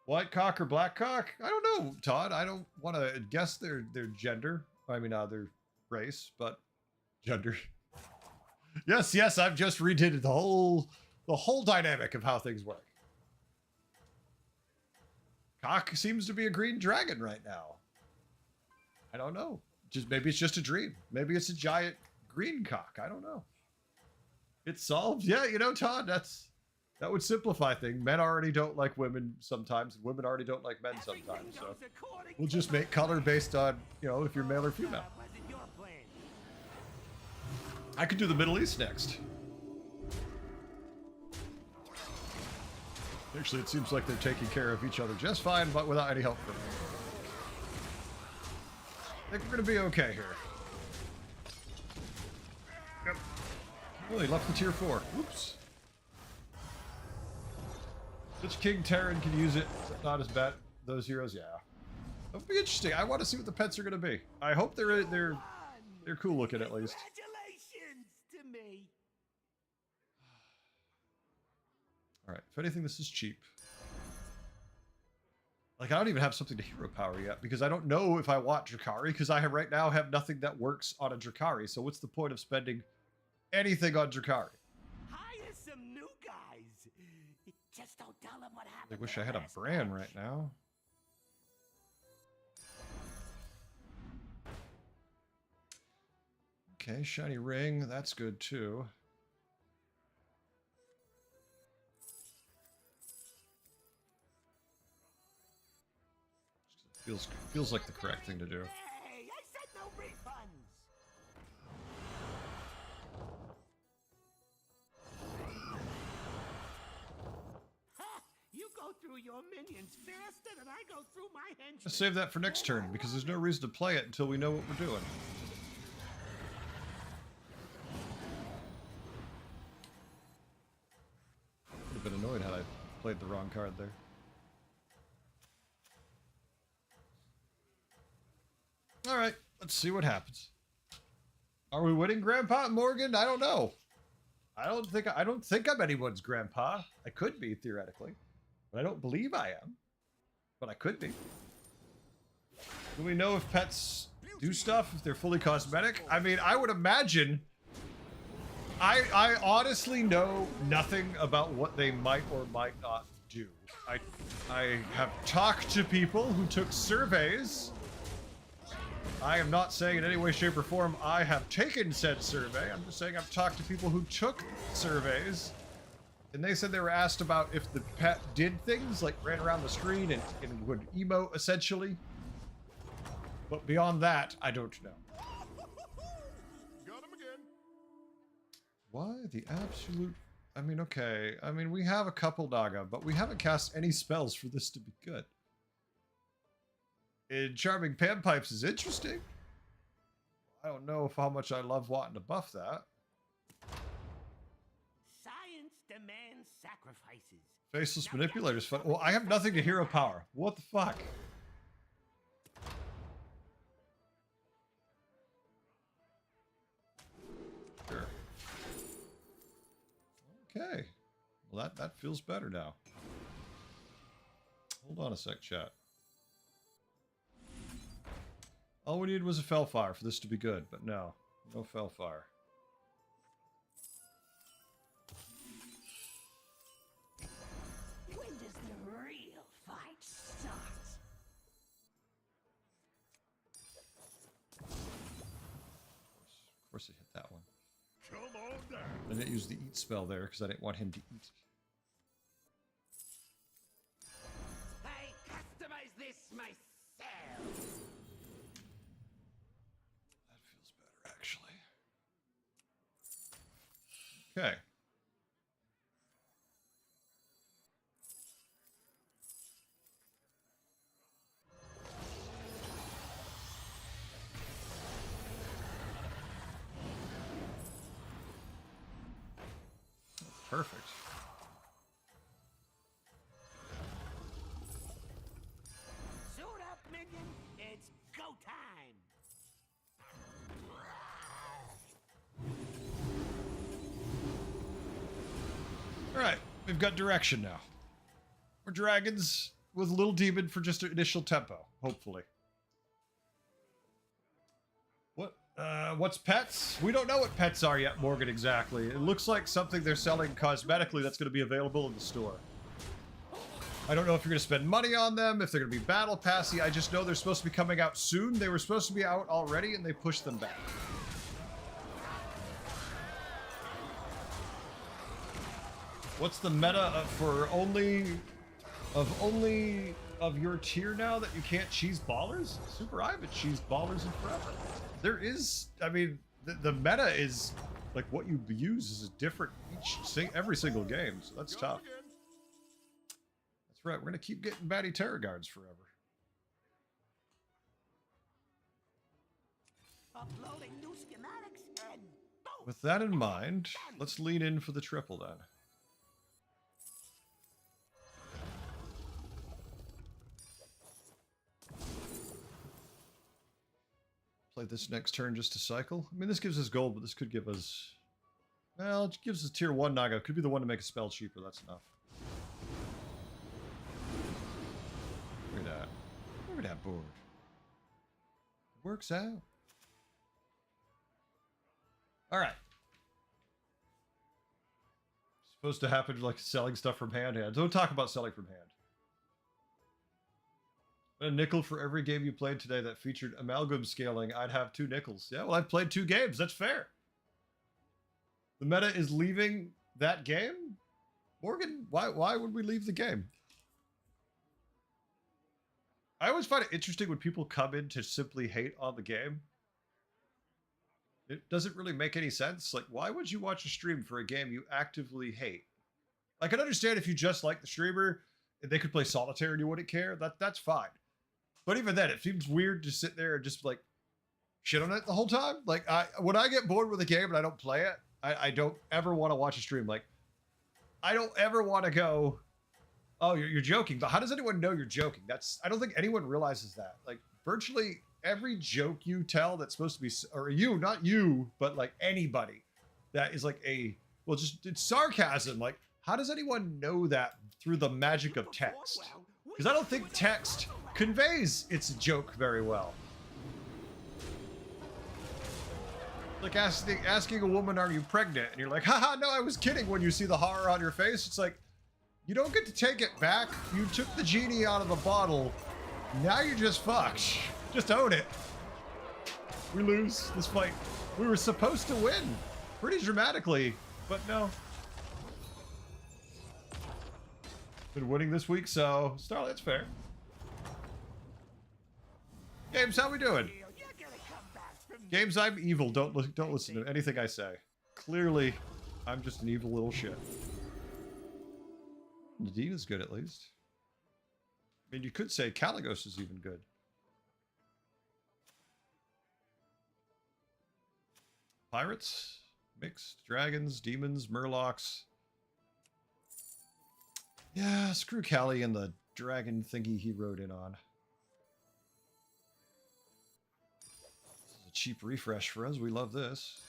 White cock or black cock? I don't know, Todd. I don't want to guess their gender. I mean, their race, but gender. Yes, I've just redid the whole dynamic of how things work. Cock seems to be a green dragon right now. I don't know. Maybe it's just a dream. Maybe it's a giant green cock. I don't know. It's solved. Yeah, you know, Todd, that would simplify things. Men already don't like women sometimes, and women already don't like men sometimes. So we'll just make color based on, you know, if you're male or female. I could do the Middle East next. Actually, it seems like they're taking care of each other just fine, but without any help from me. I think we're going to be okay here. Yep. Oh, he left the tier 4. Oops. Which King Terran can use it, but not as bad. Those heroes, yeah. That would be interesting. I want to see what the pets are going to be. I hope they're cool looking at least. Congratulations to me. All right. If anything, this is cheap. Like, I don't even have something to hero power yet because I don't know if I want Drakari because I right now have nothing that works on a Drakari. So what's the point of spending anything on Drakari? Hire some new guys. Just don't tell them what happened. I wish I had a Bran right now. Okay, shiny ring. That's good too. Feels like the correct thing to do. Hey, I said no refunds. Ha! You go through your minions faster than I go through my henchmen. Let's save that for next turn because there's no reason to play it until we know what we're doing. Would have been annoyed had I played the wrong card there. All right, let's see what happens. Are we winning, Grandpa Morgan? I don't know. I don't think I'm anyone's grandpa. I could be theoretically, but I don't believe I am. But I could be. Do we know if pets do stuff if they're fully cosmetic? I mean, I would imagine. I honestly know nothing about what they might or might not do. I have talked to people who took surveys. I am not saying in any way, shape, or form I have taken said survey. I'm just saying I've talked to people who took surveys, and they said they were asked about if the pet did things, like ran around the screen and would emote, essentially. But beyond that, I don't know. Got him again. Why the absolute... I mean, okay. I mean, we have a couple Naga, but we haven't cast any spells for this to be good. And Charming Panpipes is interesting. I don't know how much I love wanting to buff that. Science demands sacrifices. Faceless manipulators. Fun. Well, I have nothing to hero power. What the fuck? Sure. Okay. Well, that feels better now. Hold on a sec, chat. All we needed was a Fellfire for this to be good, but no. No Fellfire. When does the real fight start? Of course I hit that one. Come on down. I didn't use the eat spell there because I didn't want him to eat. I customize this myself. That feels better, actually. Okay. Perfect. Suit up, minion. It's go time. Alright, we've got direction now. We're dragons with a little demon for just initial tempo, hopefully. What's pets? We don't know what pets are yet, Morgan, exactly. It looks like something they're selling cosmetically that's going to be available in the store. I don't know if you're going to spend money on them, if they're going to be battle passy. I just know they're supposed to be coming out soon. They were supposed to be out already, and they pushed them back. What's the meta for only of your tier now that you can't cheese ballers? Super, I haven't cheesed ballers in forever. There is, I mean, the meta is like what you use is different every single game, so that's tough. That's right. We're gonna keep getting baddie terror guards forever. Uploading new schematics and boom. With that in mind, let's lean in for the triple then. Play this next turn just to cycle. I mean, this gives us gold, but this could give us... Well, it gives us tier 1 knockout. Could be the one to make a spell cheaper. That's enough. Look at that. Look at that board. Works out. Alright. Supposed to happen like selling stuff from hand. Don't talk about selling from hand. A nickel for every game you played today that featured amalgam scaling. I'd have 2 nickels. Yeah, well, I've played 2 games. That's fair. The meta is leaving that game? Morgan, why would we leave the game? I always find it interesting when people come in to simply hate on the game. It doesn't really make any sense. Like, why would you watch a stream for a game you actively hate? I can understand if you just like the streamer and they could play solitaire and you wouldn't care. That's fine. But even then, it seems weird to sit there and just like shit on it the whole time. Like when I get bored with a game and I don't play it, I don't ever want to watch a stream. Like I don't ever want to go, oh, you're joking. But how does anyone know you're joking? I don't think anyone realizes that. Like virtually every joke you tell that's supposed to be, or you, not you, but like anybody that is like it's sarcasm. Like how does anyone know that through the magic of text? Because I don't think text conveys its joke very well. Like asking a woman, are you pregnant? And you're like, haha, no, I was kidding, when you see the horror on your face. It's like, you don't get to take it back. You took the genie out of the bottle. Now you're just fucked. Just own it. We lose this fight. We were supposed to win pretty dramatically, but no. Been winning this week, so Starlight's fair. Games, how we doing? Games, I'm evil. Don't listen to anything I say. Clearly, I'm just an evil little shit. Nadine is good, at least. I mean, you could say Caligos is even good. Pirates, mixed, dragons, demons, murlocs. Yeah, screw Callie and the dragon thingy he rode in on. This is a cheap refresh for us. We love this.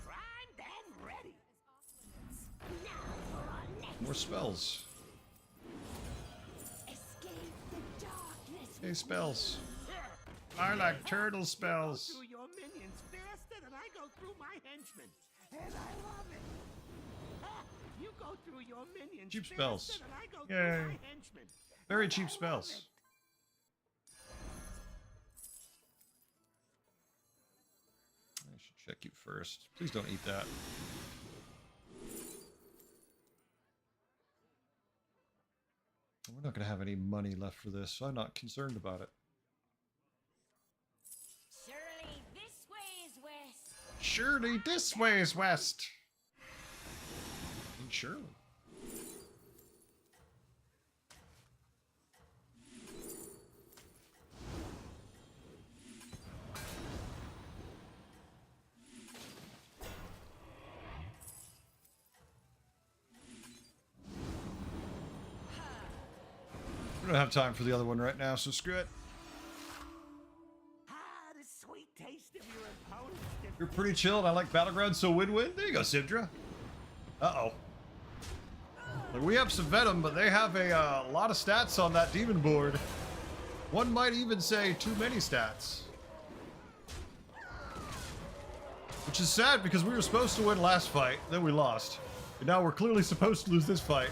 Primed and ready. More spells. Escape the darkness. Hey, spells. I like turtle spells. You go through your minions faster than I go through my henchmen, and I love it. Ha! You go through your minions Cheap faster spells. than I go Yay. through my henchmen. Very and cheap I love spells. it. I should check you first. Please don't eat that. We're not going to have any money left for this, so I'm not concerned about it. Surely this way is west. Surely this way is west. And surely. We don't have time for the other one right now, so screw it. Ah, the sweet taste of your opponent's You're pretty chill, and I like Battleground, so win-win. There you go, Sibdra. Uh-oh. Like, we have some Venom, but they have a lot of stats on that demon board. One might even say too many stats. Which is sad, because we were supposed to win last fight, then we lost. And now we're clearly supposed to lose this fight.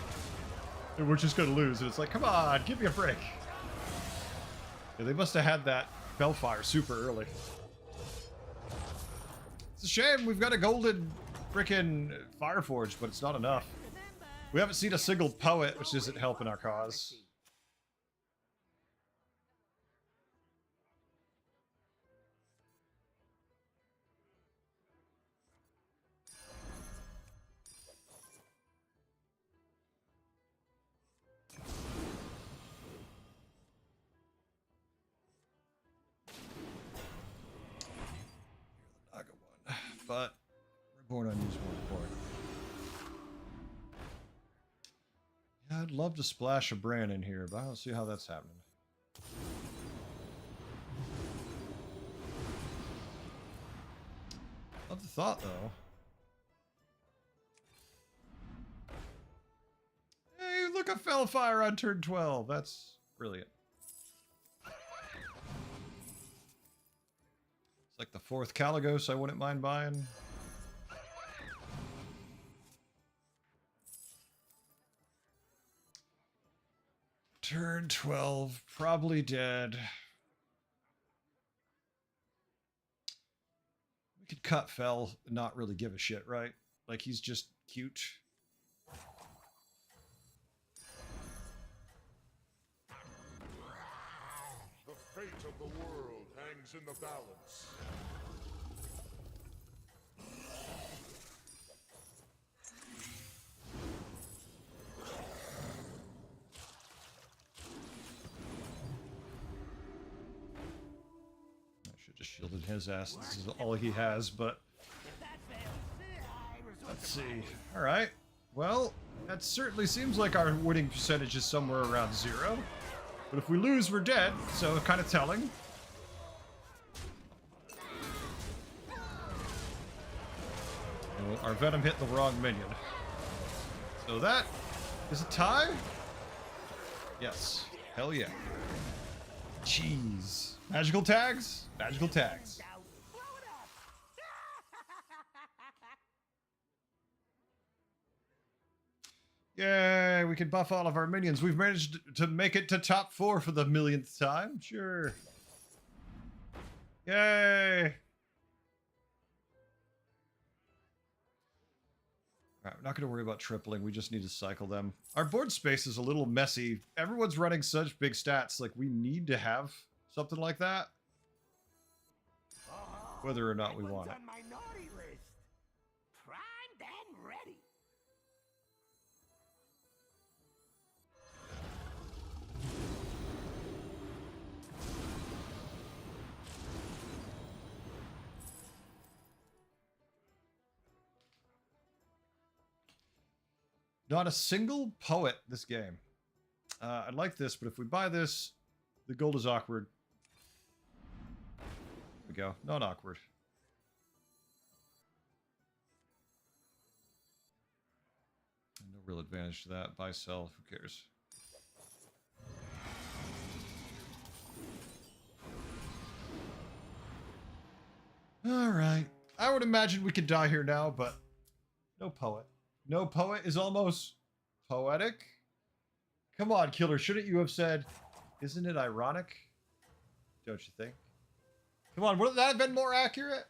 And we're just gonna lose. And it's like, come on, give me a break. Yeah, they must have had that Bellfire super early. It's a shame we've got a golden frickin' Fireforge, but it's not enough. We haven't seen a single poet, which isn't helping our cause. Naga one, but Reborn unused one point. Yeah, I'd love to splash a Bran in here, but I don't see how that's happening. Love the thought, though. Hey, look, a Fellfire on turn 12. That's brilliant. It's like the fourth Caligos I wouldn't mind buying. Turn 12, probably dead. We could cut Fell and not really give a shit, right? Like, he's just cute. The fate of the world hangs in the balance. I should just shielded his ass. This is all he has, but If that fails, I resort let's to see. violence. All right. Well, that certainly seems like our winning percentage is somewhere around 0. But if we lose, we're dead, so kind of telling. Well, our Venom hit the wrong minion. So that is a tie? Yes. Hell yeah. Jeez. Magical tags? Magical tags. Out. Blow it up. Yay, we can buff all of our minions. We've managed to make it to top 4 for the millionth time. Sure. Yay. Alright, we're not going to worry about tripling. We just need to cycle them. Our board space is a little messy. Everyone's running such big stats. Like, we need to have something like that. Whether or not we That want it. one's on my naughty list. Primed and ready. Not a single poet this game. I like this, but if we buy this, the gold is awkward. There we go. Not awkward. No real advantage to that. Buy, sell. Who cares? Alright. I would imagine we could die here now, but no poet. No poet is almost poetic. Come on, killer. Shouldn't you have said, isn't it ironic? Don't you think? Come on, wouldn't that have been more accurate?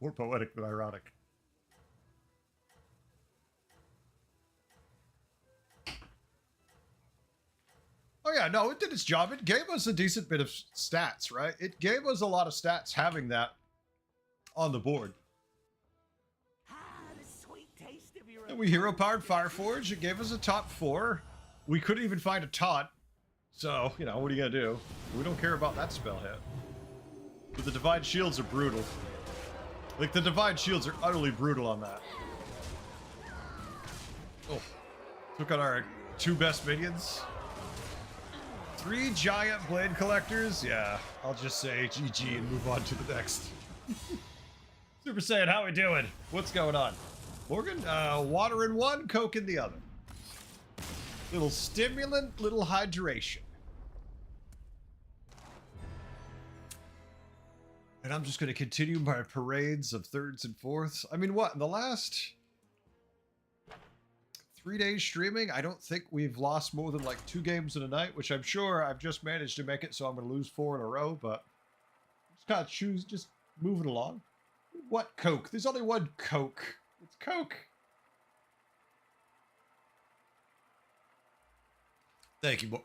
More poetic than ironic. Oh yeah, no, it did its job. It gave us a decent bit of stats, right? It gave us a lot of stats having that on the board. The sweet taste of your And we hero-powered Fireforge. It gave us a top 4. We couldn't even find a taunt. So, you know, what are you gonna do? We don't care about that spell hit. But the Divine Shields are brutal. Like, the Divine Shields are utterly brutal on that. Oh. Took out our 2 best minions. 3 giant blade collectors? Yeah, I'll just say GG and move on to the next. Super Saiyan, how we doing? What's going on? Morgan, water in one, Coke in the other. Little stimulant, little hydration. And I'm just going to continue my parades of thirds and fourths. I mean, what? In the last 3 days streaming, I don't think we've lost more than like 2 games in a night, which I'm sure I've just managed to make it so I'm going to lose 4 in a row, but just gotta choose, just moving along. What Coke? There's only one Coke. It's Coke. Thank you,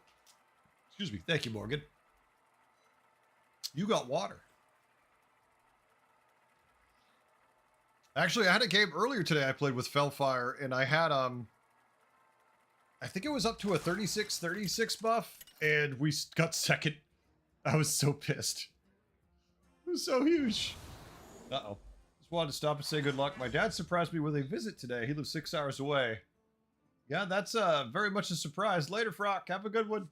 excuse me. Thank you, Morgan. You got water. Actually, I had a game earlier today I played with Fellfire, and I had, I think it was up to a 36-36 buff, and we got second. I was so pissed. It was so huge. Uh-oh. Just wanted to stop and say good luck. My dad surprised me with a visit today. He lives 6 hours away. Yeah, that's very much a surprise. Later, Frock. Have a good one.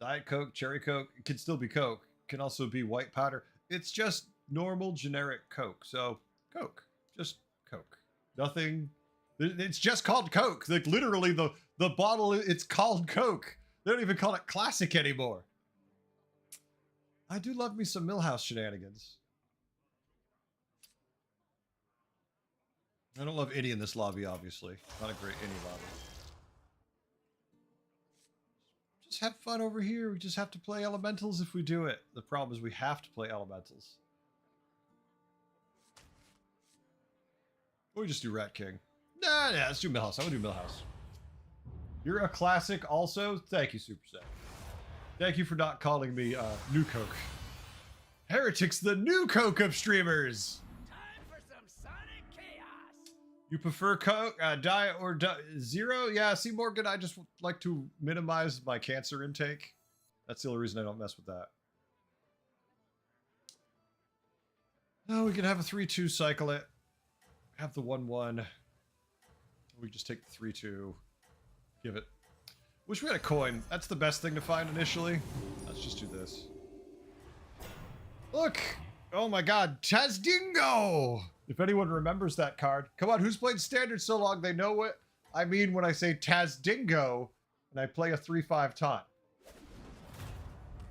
Diet Coke, Cherry Coke. It can still be Coke. It can also be white powder. It's just normal, generic Coke. So, Coke. Just Coke. Nothing. It's just called Coke. Like, literally, the bottle, it's called Coke. They don't even call it classic anymore. I do love me some Millhouse shenanigans. I don't love any in this lobby, obviously. Not a great any lobby. Just have fun over here. We just have to play elementals if we do it. The problem is we have to play elementals. Or we just do Rat King. Nah, let's do Millhouse. I'm gonna do Millhouse. You're a classic also. Thank you, Super Set. Thank you for not calling me New Coke. Heretic's the new Coke of streamers. Time for some sonic chaos. You prefer Coke, diet, or zero? Yeah, see, Morgan, I just like to minimize my cancer intake. That's the only reason I don't mess with that. Oh, we can have a 3-2, cycle it. Have the 1-1. We just take the 3-2. Give it. Wish we had a coin. That's the best thing to find initially. Let's just do this. Look! Oh my god, Tazdingo! If anyone remembers that card. Come on, who's played Standard so long they know what I mean when I say Tazdingo and I play a 3-5 taunt.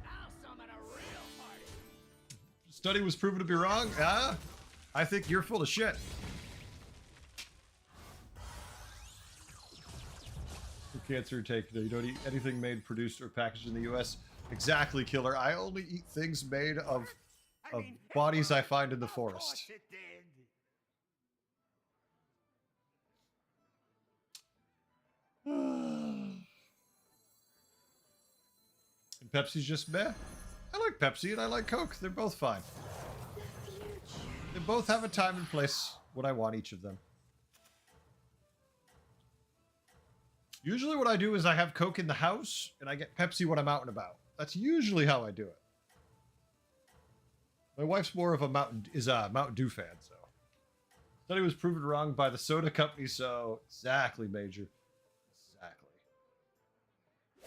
I'll summon a real party. Study was proven to be wrong? Ah? I think you're full of shit. Cancer intake. You don't eat anything made, produced, or packaged in the U.S. Exactly, killer. I only eat things made of bodies I find in the forest. Of course it did. And Pepsi's just meh. I like Pepsi and I like Coke. They're both fine. They both have a time and place when I want each of them. Usually what I do is I have Coke in the house, and I get Pepsi when I'm out and about. That's usually how I do it. My wife's more of a Mountain Dew fan, so. Study was proven wrong by the soda company, so exactly, Major. Exactly.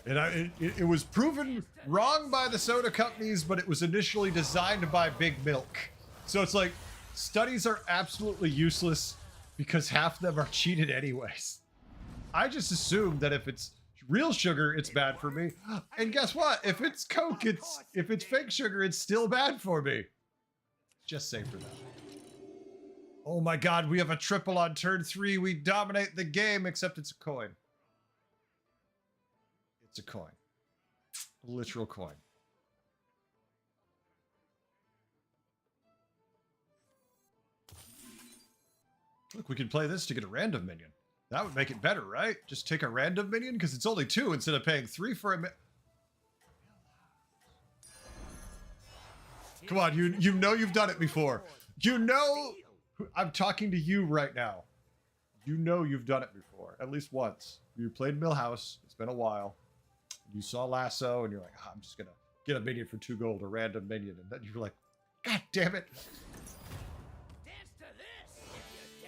And it was proven wrong by the soda companies, but it was initially designed by Big Milk. So it's like, studies are absolutely useless because half of them are cheated anyways. I just assume that if it's real sugar, it's bad for me. And guess what? If it's Coke, if it's fake sugar, it's still bad for me. Just say for that. Oh my God, we have a triple on turn 3. We dominate the game, except it's a coin. It's a coin. A literal coin. Look, we can play this to get a random minion. That would make it better, right? Just take a random minion because it's only 2 instead of paying 3 for a Come on, you know you've done it before. You know, I'm talking to you right now. You know you've done it before, at least once. You played Millhouse. It's been a while. You saw Lasso, and you're like, oh, I'm just gonna get a minion for 2 gold, a random minion, and then you're like, God damn it! Dance to this if you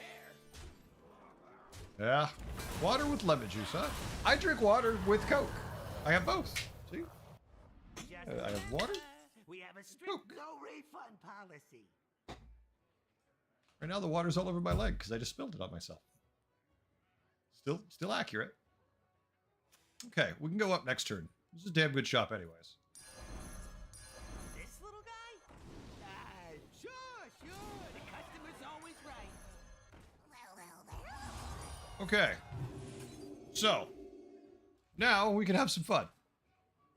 dare. Yeah, water with lemon juice, huh? I drink water with Coke. I have both. See? I have water. We have a strict Coke. no refund policy. Right now the water's all over my leg because I just spilled it on myself. Still accurate. Okay, we can go up next turn. This is a damn good shop anyways. This little guy? Sure. The customer's always right. Okay. So, now we can have some fun.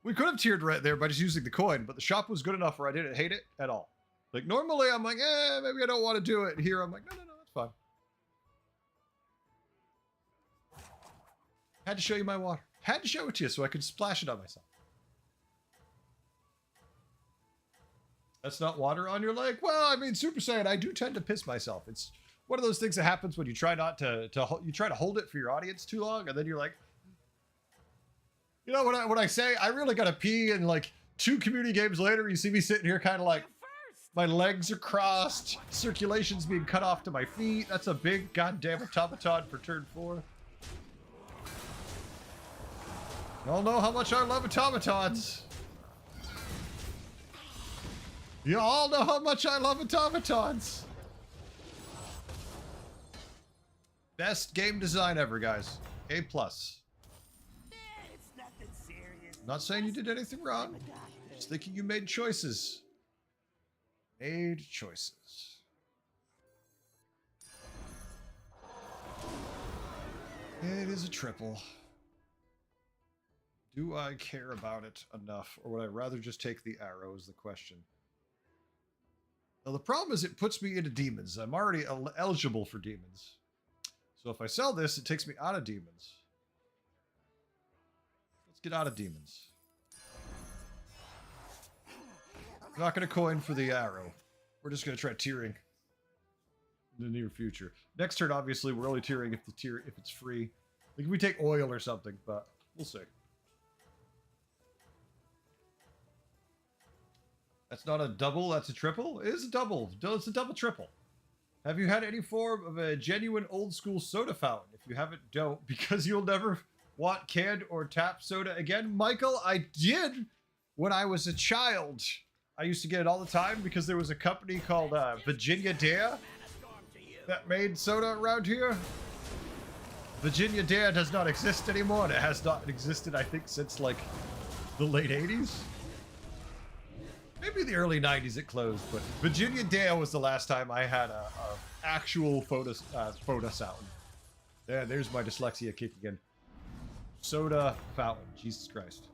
We could have tiered right there by just using the coin, but the shop was good enough where I didn't hate it at all. Like, normally I'm like, maybe I don't want to do it. Here I'm like, no, that's fine. Had to show you my water. Had to show it to you so I could splash it on myself. That's not water on your leg? Well, I mean, Super Saiyan, I do tend to piss myself. It's one of those things that happens when you try not to you try to hold it for your audience too long, and then you're like, you know what I say? I really gotta pee, and like 2 community games later, you see me sitting here kind of like, my legs are crossed, circulation's being cut off to my feet. That's a big goddamn automaton for turn 4. Y'all know how much I love automatons. You all know how much I love automatons. Best game design ever, guys. A+. It's nothing serious. Not saying you did anything wrong. Just thinking you made choices. Made choices. It is a triple. Do I care about it enough, or would I rather just take the arrow is the question. Now the problem is it puts me into demons. I'm already eligible for demons. So if I sell this, it takes me out of demons. Let's get out of demons. I'm not going to coin for the arrow. We're just going to try tiering in the near future. Next turn, obviously, we're only tiering if it's free. Like if we take oil or something, but we'll see. That's not a double, that's a triple? It is a double. It's a double triple. Have you had any form of a genuine old school soda fountain? If you haven't, don't, because you'll never want canned or tap soda again. Michael, I did when I was a child. I used to get it all the time because there was a company called Virginia Dare that made soda around here. Virginia Dare does not exist anymore, and it has not existed, I think, since like the late 80s. Maybe the early 90s it closed, but Virginia Dare was the last time I had a actual photo fountain. There's my dyslexia kicking in. Soda fountain. Jesus Christ.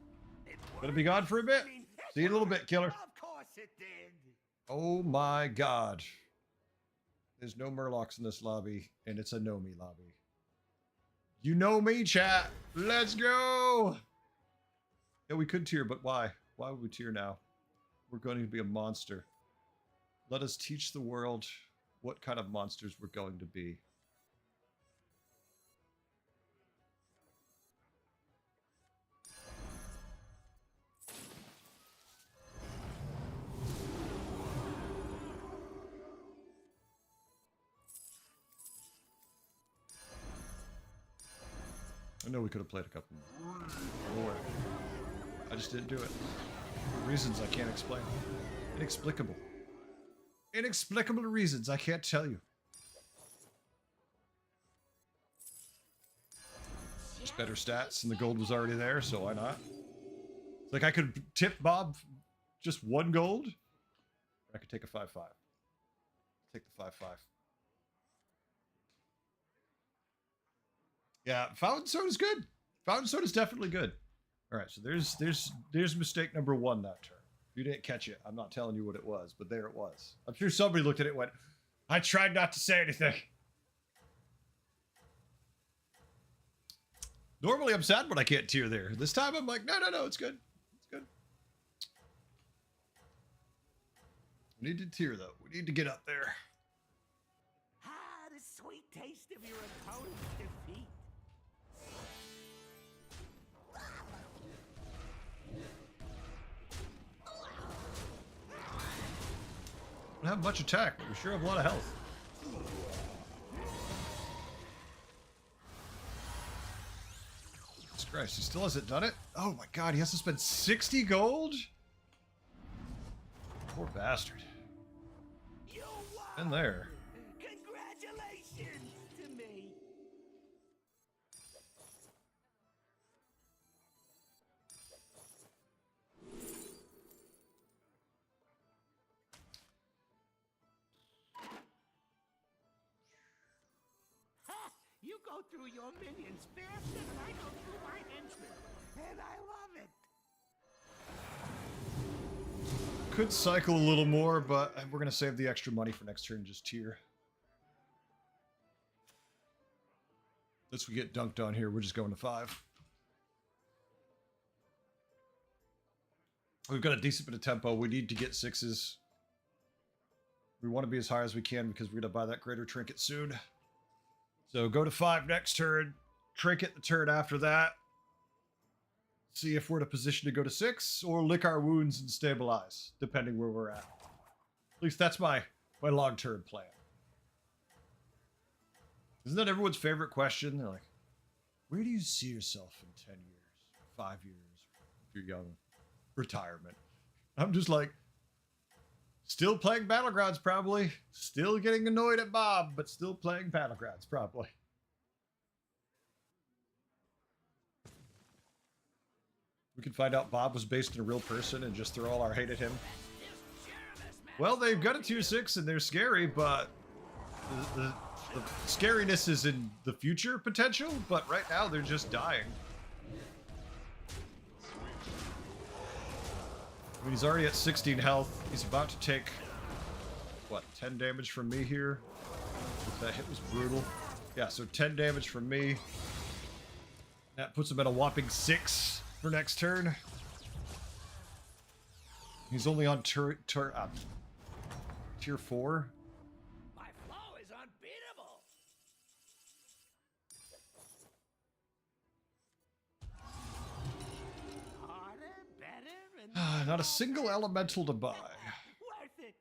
Gonna be gone for a bit. See you in a little bit, killer. Of course it did. Oh my god. There's no Murlocs in this lobby, and it's a Nomi lobby. You know me, chat. Let's go. Yeah, we could tier, but why? Why would we tier now? We're going to be a monster. Let us teach the world what kind of monsters we're going to be. I know we could have played a couple more. I just didn't do it. For reasons I can't explain. Inexplicable. Inexplicable reasons I can't tell you. Just better stats, and the gold was already there, so why not? It's like I could tip Bob just 1 gold. I could take a 5-5. Take the 5-5. Yeah, fountain soda's good. Fountain soda's definitely good. All right, so there's mistake number 1 that turn. You didn't catch it. I'm not telling you what it was, but there it was. I'm sure somebody looked at it and went, I tried not to say anything. Normally I'm sad when I can't tier there. This time I'm like, no, it's good. It's good. We need to tier though. We need to get up there. Ah, the sweet taste of your opponent's defeat. I don't have much attack, but we sure have a lot of health. Jesus Christ, he still hasn't done it? Oh my god, he has to spend 60 gold? Poor bastard. You won! In there. Congratulations to me. Ha! You go through your minions faster than I go through my henchmen. And I love it. Could cycle a little more, but we're going to save the extra money for next turn and just tier. Unless we get dunked on here, we're just going to 5. We've got a decent bit of tempo. We need to get 6s. We want to be as high as we can because we're going to buy that greater trinket soon. So go to 5 next turn. Trinket the turn after that. See if we're in a position to go to 6 or lick our wounds and stabilize, depending where we're at. At least that's my long-term plan. Isn't that everyone's favorite question? They're like, where do you see yourself in 10 years, 5 years, if you're young? Retirement. I'm just like, still playing Battlegrounds probably. Still getting annoyed at Bob, but still playing Battlegrounds probably. We could find out Bob was based in a real person and just throw all our hate at him. Well, they've got a tier 6 and they're scary, but the scariness is in the future potential, but right now they're just dying. I mean, he's already at 16 health. He's about to take, what, 10 damage from me here? That hit was brutal. Yeah, so 10 damage from me. That puts him at a whopping 6 for next turn. He's only on tier 4. My flow is unbeatable. Harder, better, and Not a single elemental to buy. worth it.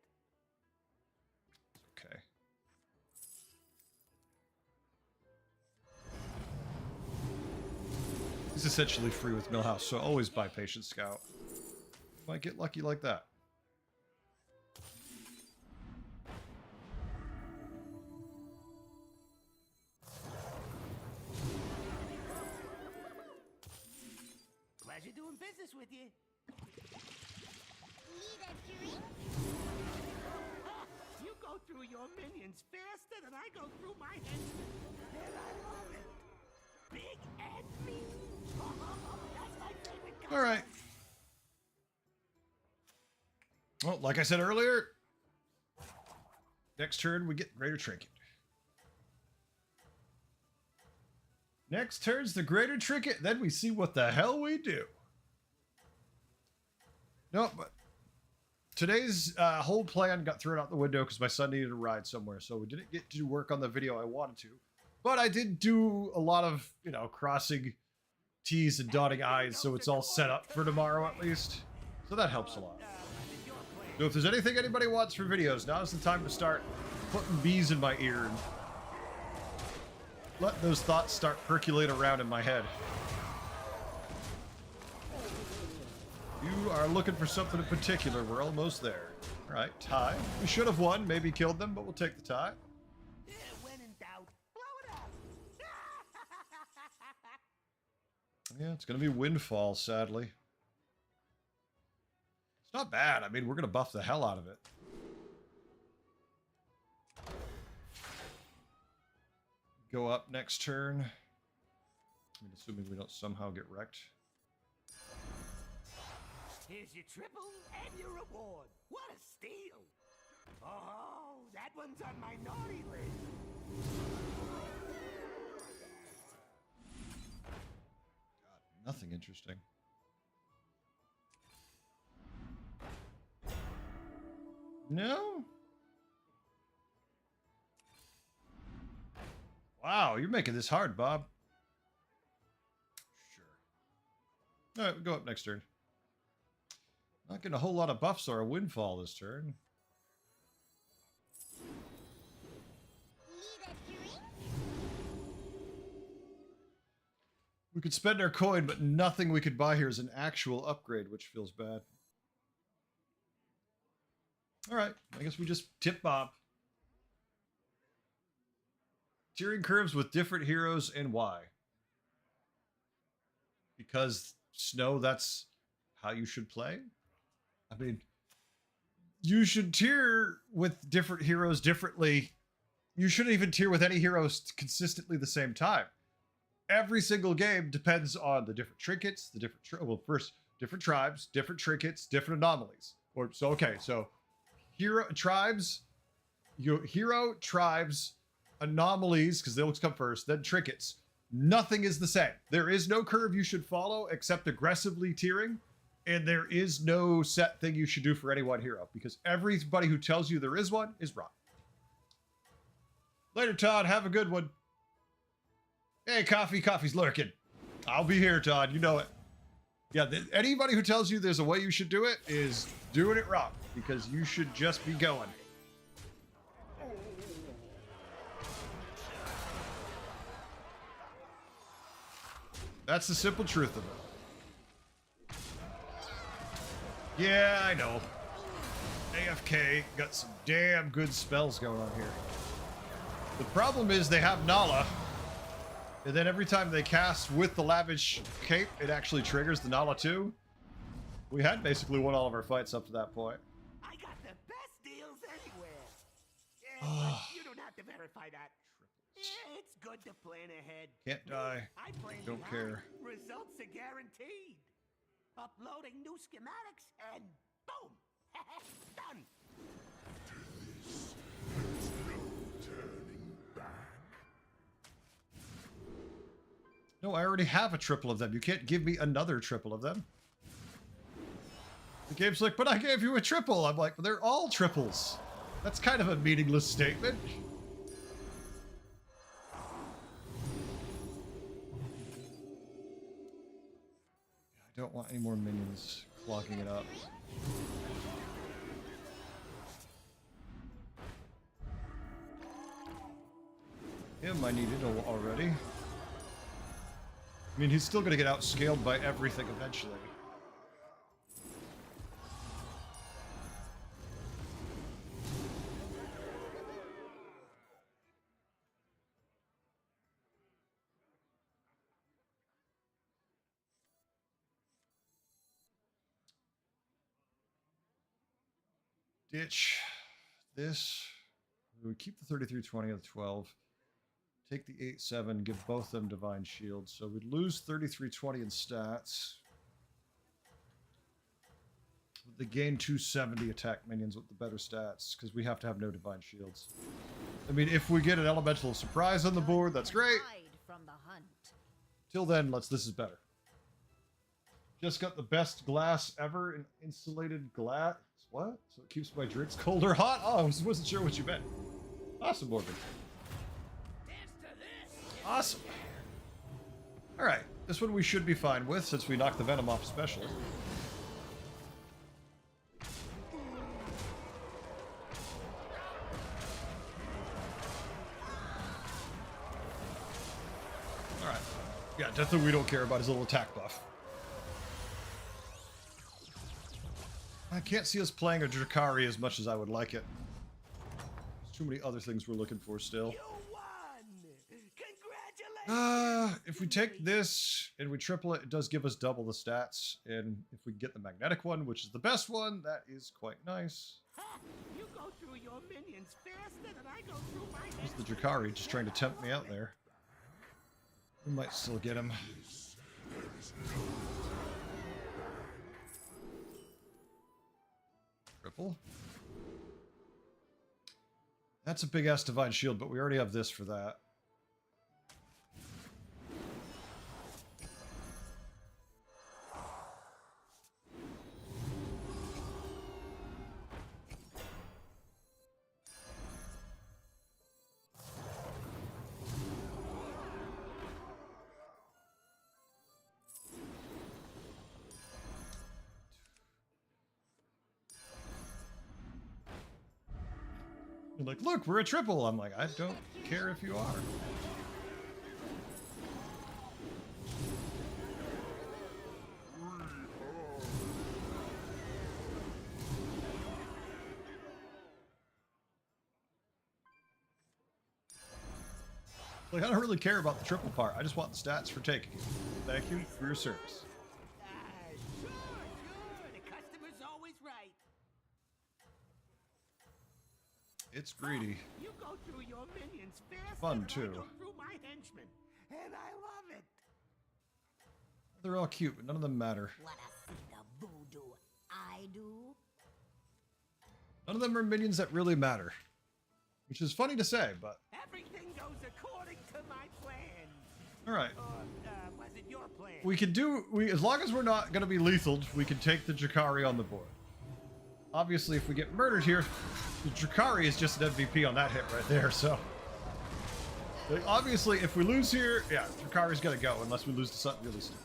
Okay. He's essentially free with Millhouse, so always buy Patient Scout. Might get lucky like that. Pleasure doing business with you. Need a drink? Ha! You go through your minions faster than I go through my henchmen. And I love it. Big and mean. That's my favorite kind. All right. Well, like I said earlier, next turn we get Greater Trinket. Next turn's the Greater Trinket, then we see what the hell we do. No, but today's whole plan got thrown out the window because my son needed a ride somewhere, so we didn't get to work on the video I wanted to. But I did do a lot of, you know, crossing T's and dotting I's, so it's all set up for tomorrow at least. So that helps a lot. So if there's anything anybody wants for videos, now's the time to start putting bees in my ear and let those thoughts start percolate around in my head. You are looking for something in particular. We're almost there. All right, tie. We should have won, maybe killed them, but we'll take the tie. Yeah, when in doubt, blow it up. Yeah, it's going to be Windfall, sadly. It's not bad. I mean, we're going to buff the hell out of it. Go up next turn. I mean, assuming we don't somehow get wrecked. Here's your triple and your reward. What a steal! Oh, that one's on my naughty list. God, nothing interesting. No? Wow, you're making this hard, Bob. Sure. All right, we'll go up next turn. Not getting a whole lot of buffs or a Windfall this turn. We could spend our coin, but nothing we could buy here is an actual upgrade, which feels bad. All right, I guess we just tip Bob. Tiering curves with different heroes and why? Because Snow, that's how you should play? I mean, you should tier with different heroes differently. You shouldn't even tier with any heroes consistently the same time. Every single game depends on the different trinkets, the different, well, first, different tribes, different trinkets, different anomalies. Or, so, okay, so hero, tribes, hero, tribes, anomalies, because they'll come first, then trinkets. Nothing is the same. There is no curve you should follow except aggressively tiering, and there is no set thing you should do for any one hero, because everybody who tells you there is one is wrong. Later, Todd. Have a good one. Hey, Coffee's lurking. I'll be here, Todd. You know it. Yeah, anybody who tells you there's a way you should do it is doing it wrong, because you should just be going. That's the simple truth of it. Yeah, I know. AFK got some damn good spells going on here. The problem is they have Nala, and then every time they cast with the Lavish Cape, it actually triggers the Nala too. We had basically won all of our fights up to that point. I got the best deals anywhere. Yeah, but you don't have to verify that. Yeah, it's good to plan ahead. Can't die. I plan Don't behind. care. Results are guaranteed. Uploading new schematics and boom, done. No, I already have a triple of them. You can't give me another triple of them. The game's like, but I gave you a triple. I'm like, well, they're all triples. That's kind of a meaningless statement. I don't want any more minions clogging it up. Him I needed already. I mean, he's still going to get outscaled by everything eventually. Ditch this. We would keep the 3320 of the 12. Take the 8-7, give both them Divine Shield. So we'd lose 3320 in stats. They gain 270 attack minions with the better stats, because we have to have no Divine Shields. I mean, if we get an Elemental Surprise on the board, that's great. From the hunt. Till then, this is better. Just got the best glass ever in insulated glass. What? So it keeps my drinks cold or hot? Oh, I wasn't sure what you meant. Awesome, Morgan. Awesome. All right, this one we should be fine with since we knocked the Venom off especially. All right. Yeah, definitely we don't care about his little attack buff. can't see us playing a Drakari as much as I would like it. There's too many other things we're looking for still. You won! Congratulations! If we take this and we triple it, it does give us double the stats. And if we get the magnetic one, which is the best one, that is quite nice. Ha! You go through your minions faster than I go through my This is the Drakari just trying to tempt me out there. We might still get him. Triple. That's a big ass divine shield, but we already have this for that. You're like, look, we're a triple. I'm like, I don't care if you are. Like, I don't really care about the triple part. I just want the stats for taking it. Thank you for your service. Sure. The customer's always right. It's greedy. You go through your minions faster Fun, than I too. go through my henchmen. And I love it. They're all cute, but none of them matter. Wanna see the voodoo I do? None of them are minions that really matter. Which is funny to say, but... Everything goes according to my plan. Alright. Or, was it your plan? We can do... as long as we're not going to be lethal, we can take the Drakari on the board. Obviously, if we get murdered here, the Drakari is just an MVP on that hit right there, so... like, obviously, if we lose here, yeah, Drakari's got to go, unless we lose to something really stupid.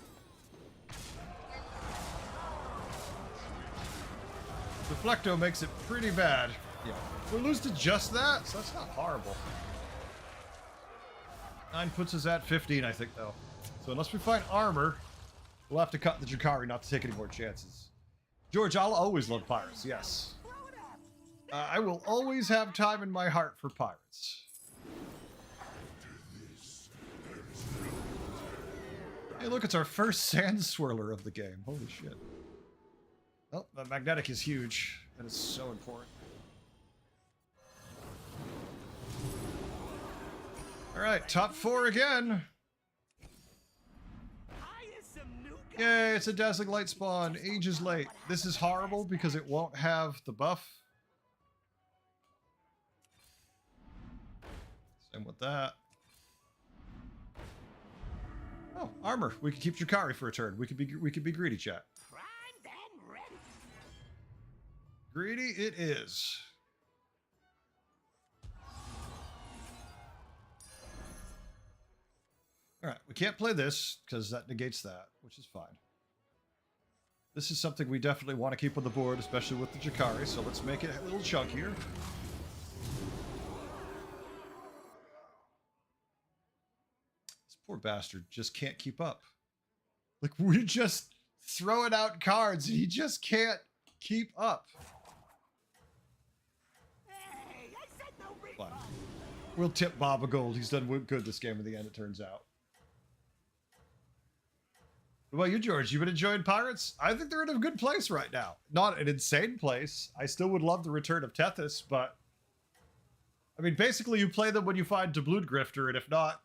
Deflecto makes it pretty bad. Yeah. We lose to just that, so that's not horrible. 9 puts us at 15, I think, though. So unless we find armor, we'll have to cut the Drakari not to take any more chances. George, I'll always love pirates, yes. I will always have time in my heart for pirates. Hey, look, it's our first sand swirler of the game. Holy shit. Oh, the magnetic is huge. That is so important. Alright, top 4 again. Yay, it's a dazzling light spawn. Ages late. This is horrible because it won't have the buff. Same with that. Oh, armor. We could keep Drakari for a turn. We could be greedy, chat. Primed and ready. Greedy it is. Alright, we can't play this, because that negates that, which is fine. This is something we definitely want to keep on the board, especially with the Drakari, so let's make it a little chunkier. This poor bastard just can't keep up. Like, we're just throwing out cards, and he just can't keep up. Hey, I said no Fine. refund. We'll tip Bob a gold. He's done good this game in the end, it turns out. What about you, George? You been enjoying Pirates? I think they're in a good place right now. Not an insane place. I still would love the return of Tethys, but... I mean, basically you play them when you find Doubloon Grifter, and if not,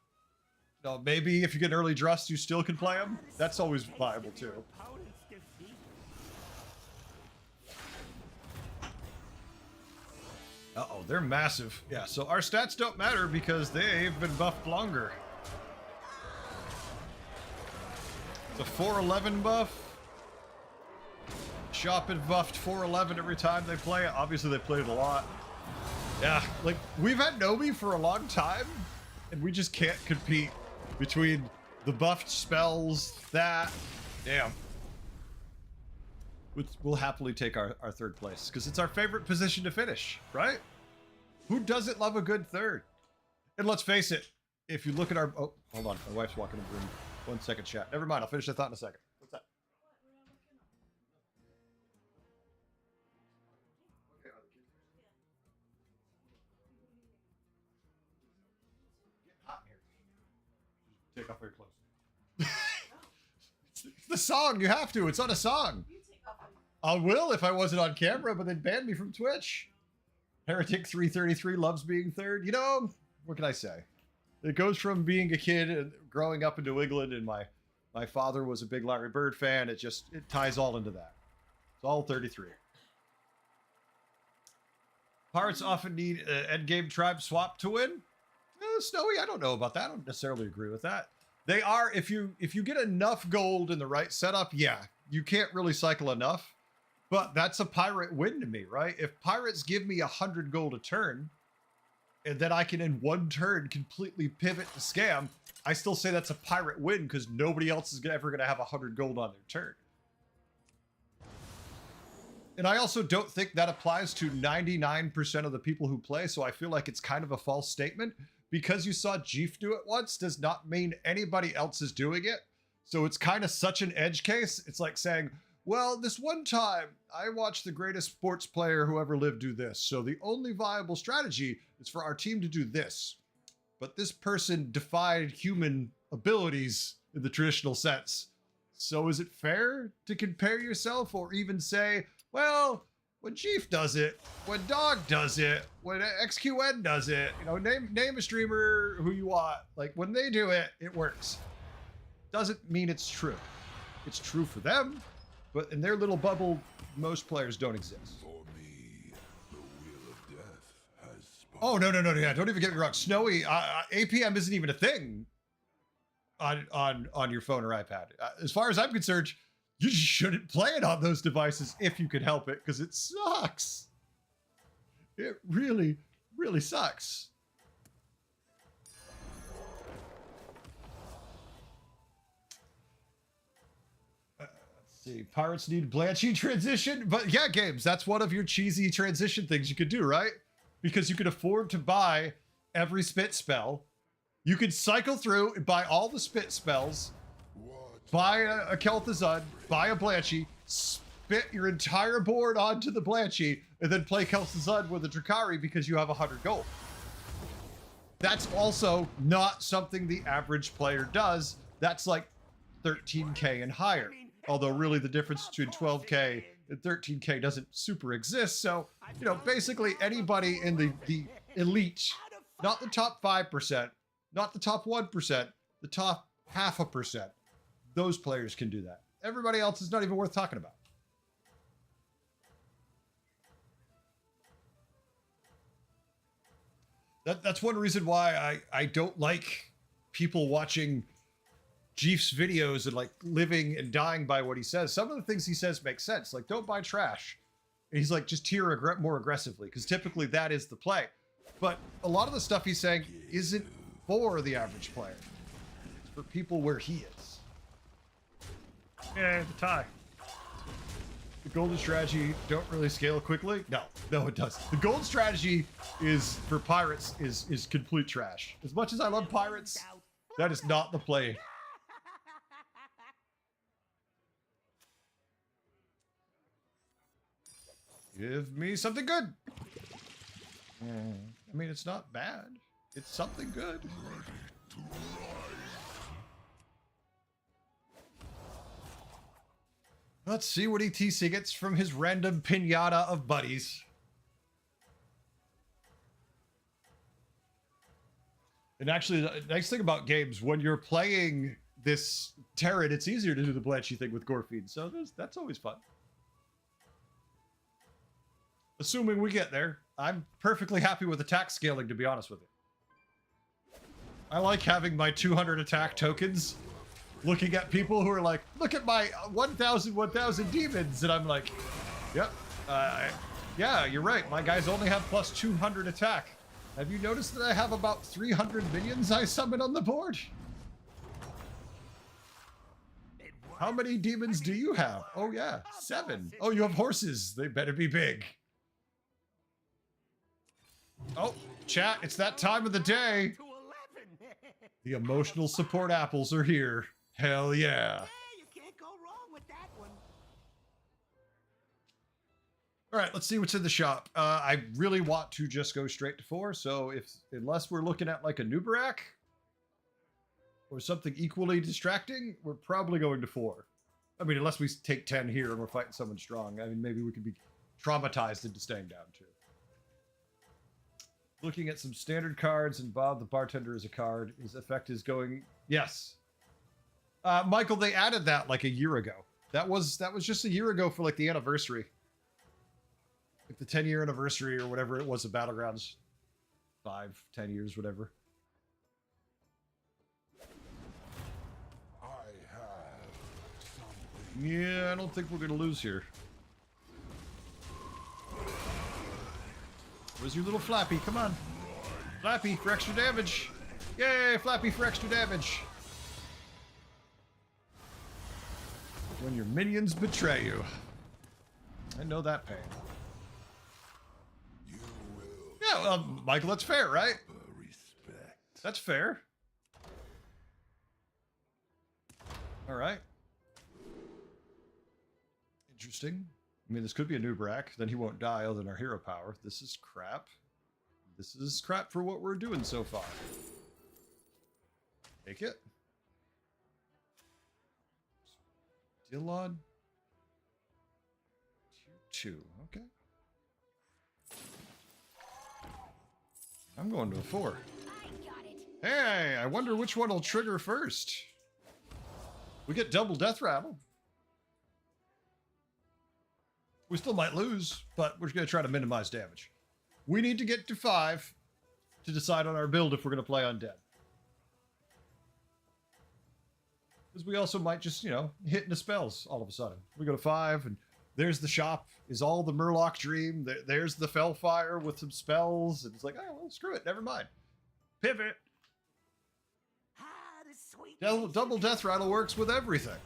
you know, maybe if you get early Drust, you still can play them. That's always viable, too. Opponent's defeat. Uh-oh, they're massive. Yeah, so our stats don't matter because they've been buffed longer. The 411 buff. Shop had buffed 411 every time they play it. Obviously, they played it a lot. Yeah, like, we've had Nomi for a long time, and we just can't compete between the buffed spells, that. Damn. We'll happily take our third place, because it's our favorite position to finish, right? Who doesn't love a good third? And let's face it, if you look at our... Oh, hold on. My wife's walking in the room. 1 second, chat. Never mind. I'll finish the thought in a second. What's that? Take off your clothes. It's the song. You have to. It's not a song. I will if I wasn't on camera, but they'd ban me from Twitch. Heretic 333 loves being third. You know, what can I say? It goes from being a kid and growing up in New England, and my father was a big Larry Bird fan. It ties all into that. It's all 33. Pirates often need an endgame tribe swap to win. Snowy, I don't know about that. I don't necessarily agree with that. They are, if you get enough gold in the right setup, yeah, you can't really cycle enough. But that's a pirate win to me, right? If pirates give me 100 gold a turn, and then I can in one turn completely pivot to scam, I still say that's a pirate win because nobody else is ever going to have 100 gold on their turn. And I also don't think that applies to 99% of the people who play, so I feel like it's kind of a false statement. Because you saw Jeef do it once does not mean anybody else is doing it. So it's kind of such an edge case. It's like saying, well, this one time I watched the greatest sports player who ever lived do this. So the only viable strategy is for our team to do this. But this person defied human abilities in the traditional sense. So is it fair to compare yourself or even say, well, when Chief does it, when Dog does it, when XQN does it, you know, name a streamer who you want. Like when they do it, it works. Doesn't mean it's true. It's true for them, but in their little bubble, most players don't exist. For me, the wheel of death has spoken. Oh, no. Yeah, don't even get me wrong. Snowy, APM isn't even a thing on your phone or iPad. As far as I'm concerned, you shouldn't play it on those devices if you can help it, because it sucks. It really, really sucks. Let's see. Pirates need Blanchy transition. But yeah, games, that's one of your cheesy transition things you could do, right? Because you could afford to buy every spit spell. You could cycle through and buy all the spit spells. Buy a Kel'Thuzad, buy a Blanchy, spit your entire board onto the Blanchy, and then play Kel'Thuzad with a Drakari because you have 100 gold. That's also not something the average player does. That's like 13k and higher. Although really the difference between 12k and 13k doesn't super exist. So, you know, basically anybody in the elite, not the top 5%, not the top 1%, the top 0.5%. Those players can do that. Everybody else is not even worth talking about. That's one reason why I don't like people watching Jeef's videos and like living and dying by what he says. Some of the things he says make sense. Like, don't buy trash. And he's like, just tier more aggressively, because typically that is the play. But a lot of the stuff he's saying isn't for the average player. It's for people where he is. Yeah, the tie. The golden strategy don't really scale quickly. No, it does. The golden strategy is for pirates is complete trash. As much as I love pirates, that is not the play. Give me something good. I mean, it's not bad. It's something good. Let's see what ETC gets from his random pinata of buddies. And actually, the nice thing about games, when you're playing this Terran, it's easier to do the Blanchy thing with Gorfeed. So that's always fun. Assuming we get there, I'm perfectly happy with attack scaling, to be honest with you. I like having my 200 attack tokens, looking at people who are like, look at my 1,000 demons. And I'm like, yep, yeah, you're right. My guys only have plus 200 attack. Have you noticed that I have about 300 minions I summon on the board? How many demons do you have? Oh yeah, 7. Oh, you have horses. They better be big. Oh, chat, it's that time of the day. The emotional support apples are here. Hell yeah. Yeah, you can't go wrong with that one. All right, let's see what's in the shop. I really want to just go straight to 4. So unless we're looking at like a Nubarak or something equally distracting, we're probably going to 4. I mean, unless we take 10 here and we're fighting someone strong. I mean, maybe we could be traumatized into staying down too. Looking at some standard cards, and Bob the bartender is a card. His effect is going... Yes. Michael, they added that like a year ago. That was just a year ago for like the anniversary. Like the 10-year anniversary or whatever it was of Battlegrounds. 5, 10 years, whatever. I have something. Yeah, I don't think we're going to lose here. Where's your little Flappy? Come on. Flappy for extra damage. Yay, Flappy for extra damage. When your minions betray you. I know that pain. You will Yeah, Michael, that's fair, right? respect. That's fair. All right. Interesting. I mean, this could be a new Brack. Then he won't die other than our hero power. This is crap. This is crap for what we're doing so far. Take it. Dillon. Tier 2. Okay. I'm going to a 4. I got it. Hey, I wonder which one will trigger first. We get double death rattle. We still might lose, but we're going to try to minimize damage. We need to get to 5 to decide on our build if we're going to play undead. Because we also might just, you know, hit into spells all of a sudden. We go to 5, and there's the shop, is all the Murloc Dream. There's the Fellfire with some spells. And it's like, oh, well, screw it, never mind. Pivot. Ah, the sweet. Double death rattle works with everything.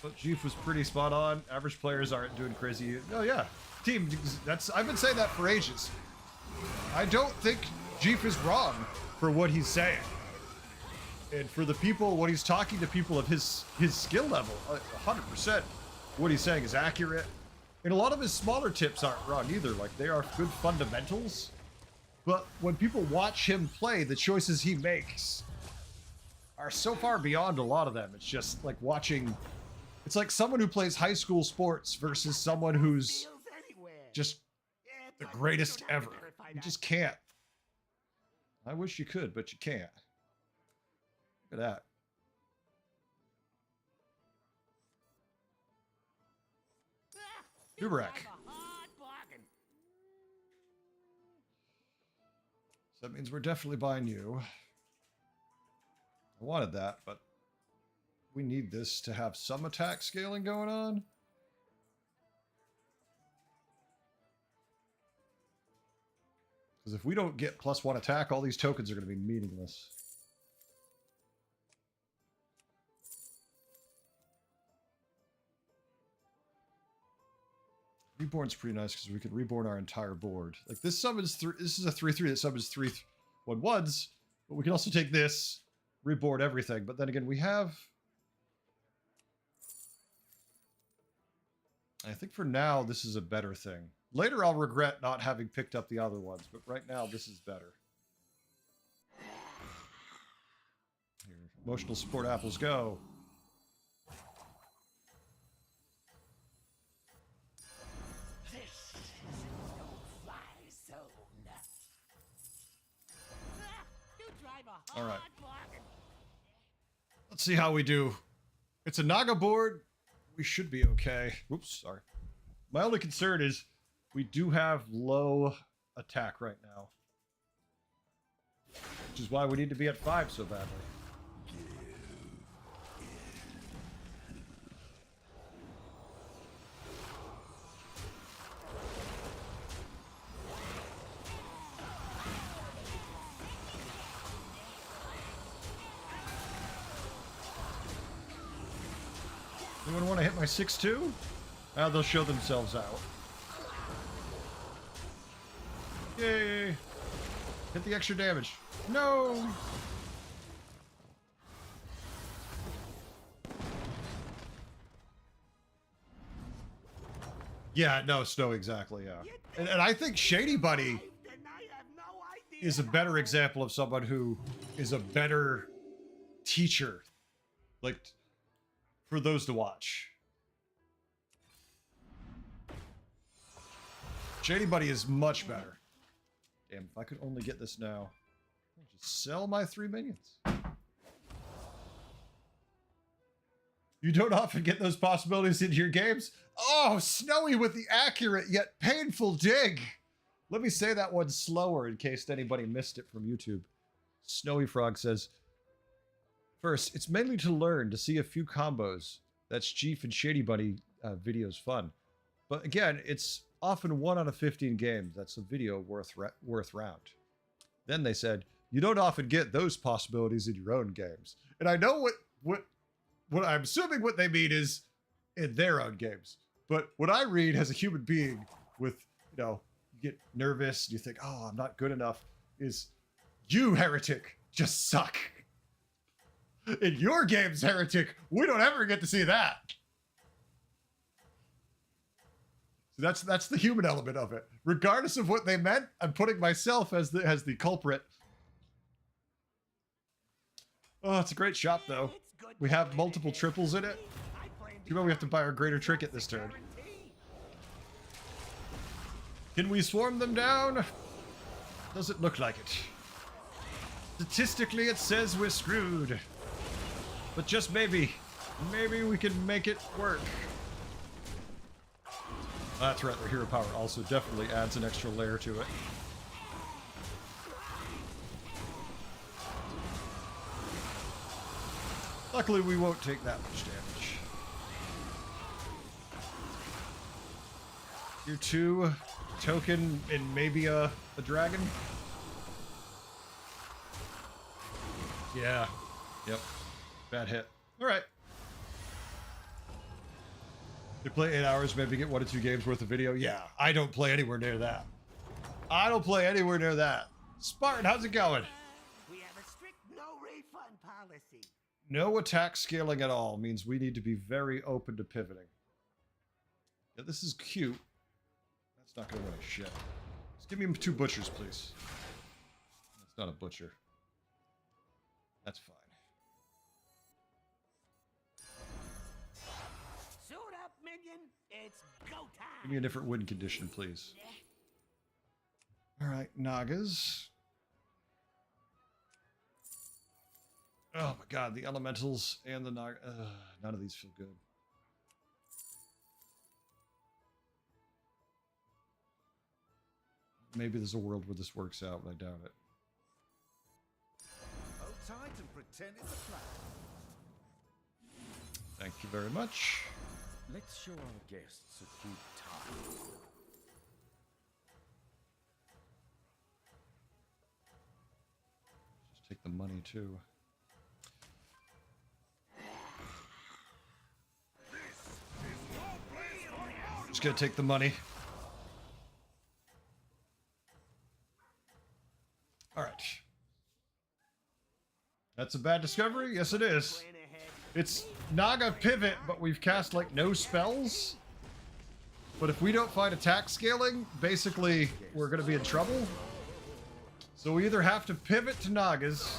But Jeef was pretty spot on. Average players aren't doing crazy. Oh yeah, team. I've been saying that for ages. I don't think Jeef is wrong for what he's saying, and for the people, what he's talking to people of his skill level. 100%, what he's saying is accurate, and a lot of his smaller tips aren't wrong either. Like, they are good fundamentals. But when people watch him play, the choices he makes are so far beyond a lot of them. It's just like watching. It's like someone who plays high school sports versus someone who's Feels anywhere. just Yeah, the but greatest you don't have ever. to verify You that. just can't. I wish you could, but you can't. Look at that. Ah, you Dubrak. drive a hard bargain. So that means we're definitely buying you. I wanted that, but we need this to have some attack scaling going on. Because if we don't get +1 attack, all these tokens are going to be meaningless. Reborn's pretty nice because we can reborn our entire board. Like, this summons this is a 3/3 that summons 3 1/1s, but we can also take this, reborn everything. But then again, we have. I think for now, this is a better thing. Later, I'll regret not having picked up the other ones, but right now, this is better. Here, emotional support apples go. This is a no-fly zone. Ah, you drive a All hard right. bargain. Let's see how we do. It's a Naga board. We should be okay. Whoops, sorry. My only concern is we do have low attack right now. Which is why we need to be at 5 so badly. Anyone want to hit my 6-2? They'll show themselves out. Yay! Hit the extra damage. No! Yeah, no, Snow, exactly, yeah. And I think Shady Buddy, And I have no idea is a better example of someone who is a better teacher, like, for those to watch. Shady Buddy is much better. Damn, if I could only get this now. I'll just sell my 3 minions. You don't often get those possibilities in your games. Oh, Snowy with the accurate yet painful dig. Let me say that one slower in case anybody missed it from YouTube. Snowy Frog says, first, it's mainly to learn, to see a few combos. That's Chief and Shady Buddy videos fun. But again, it's often 1 out of 15 games. That's a video worth round. Then they said, you don't often get those possibilities in your own games. And I know what I'm assuming what they mean is in their own games. But what I read as a human being with, you know, you get nervous, you think, oh, I'm not good enough, is you, Heretic, just suck. In your games, Heretic, we don't ever get to see that. So that's the human element of it. Regardless of what they meant, I'm putting myself as the culprit. Oh, it's a great shop, though. We have multiple triples in it. Too bad we have to buy our greater trinket this turn. Can we swarm them down? Doesn't look like it. Statistically, it says we're screwed. But just maybe. Maybe we can make it work. That's right, their hero power also definitely adds an extra layer to it. Luckily, we won't take that much damage. You're 2 token and maybe a dragon. Yeah. Yep. Bad hit. All right. They play 8 hours, maybe get 1 or 2 games worth of video. Yeah, I don't play anywhere near that. I don't play anywhere near that. Spartan, how's it going? We have a strict no refund policy. No attack scaling at all means we need to be very open to pivoting. Yeah, this is cute. That's not going to win a shit. Just give me 2 butchers, please. That's not a butcher. That's fine. Suit up, minion. It's go time. Give me a different win condition, please. All right, Nagas. Oh my god, the elementals and the Naga. None of these feel good. Maybe there's a world where this works out, but I doubt it. Hold tight and pretend it's a plan. Thank you very much. Let's show our guests a good time. Just take the money too. Just gonna take the money. All right. That's a bad discovery? Yes, it is. It's Naga pivot, but we've cast like no spells. But if we don't find attack scaling, basically we're gonna be in trouble. So we either have to pivot to Nagas,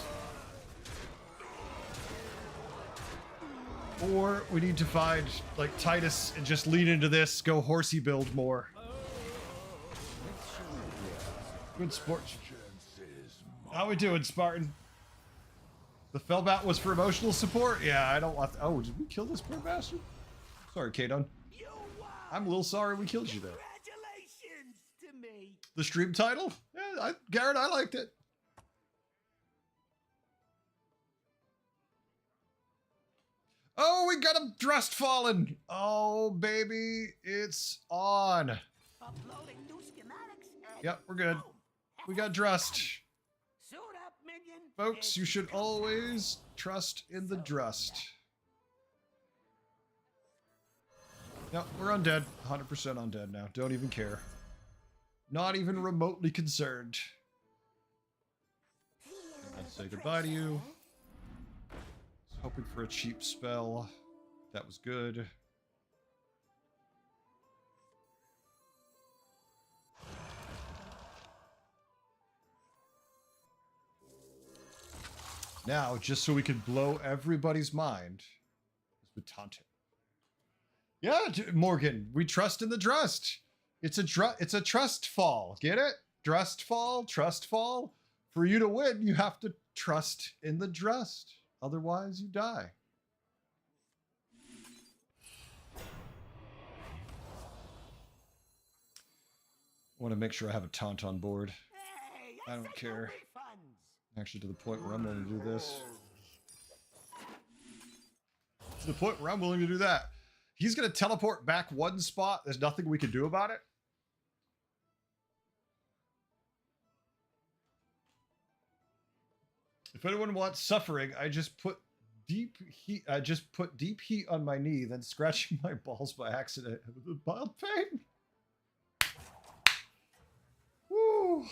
or we need to find like Titus and just lean into this, go horsey build more. Good sport. How we doing, Spartan? The Fellbat was for emotional support? Yeah, I don't want... Oh, did we kill this poor bastard? Sorry, Kadon. I'm a little sorry we killed you there. Congratulations to me. The stream title? Yeah, Garrett, I liked it. Oh, we got a Drust fallen. Oh, baby, it's on. Uploading new schematics. And Yep, we're good. boom. We got Drust. Suit up, minion. Folks, It's you should go always trust in the Drust. Yep, we're undead. 100% undead now. Don't even care. Not even remotely concerned. Let's say goodbye to you. Was hoping for a cheap spell. That was good. Now, just so we can blow everybody's mind, is with taunting. Yeah, Morgan, we trust in the trust. It's a trust fall. Get it? Trust fall. For you to win, you have to trust in the trust. Otherwise, you die. I want to make sure I have a taunt on board. Hey, I don't said no care. refunds. Actually, to the point where I'm willing to do this. To the point where I'm willing to do that. He's going to teleport back one spot. There's nothing we can do about it. If anyone wants suffering, I just put deep heat. I just put deep heat on my knee, then scratching my balls by accident with mild pain. Woo!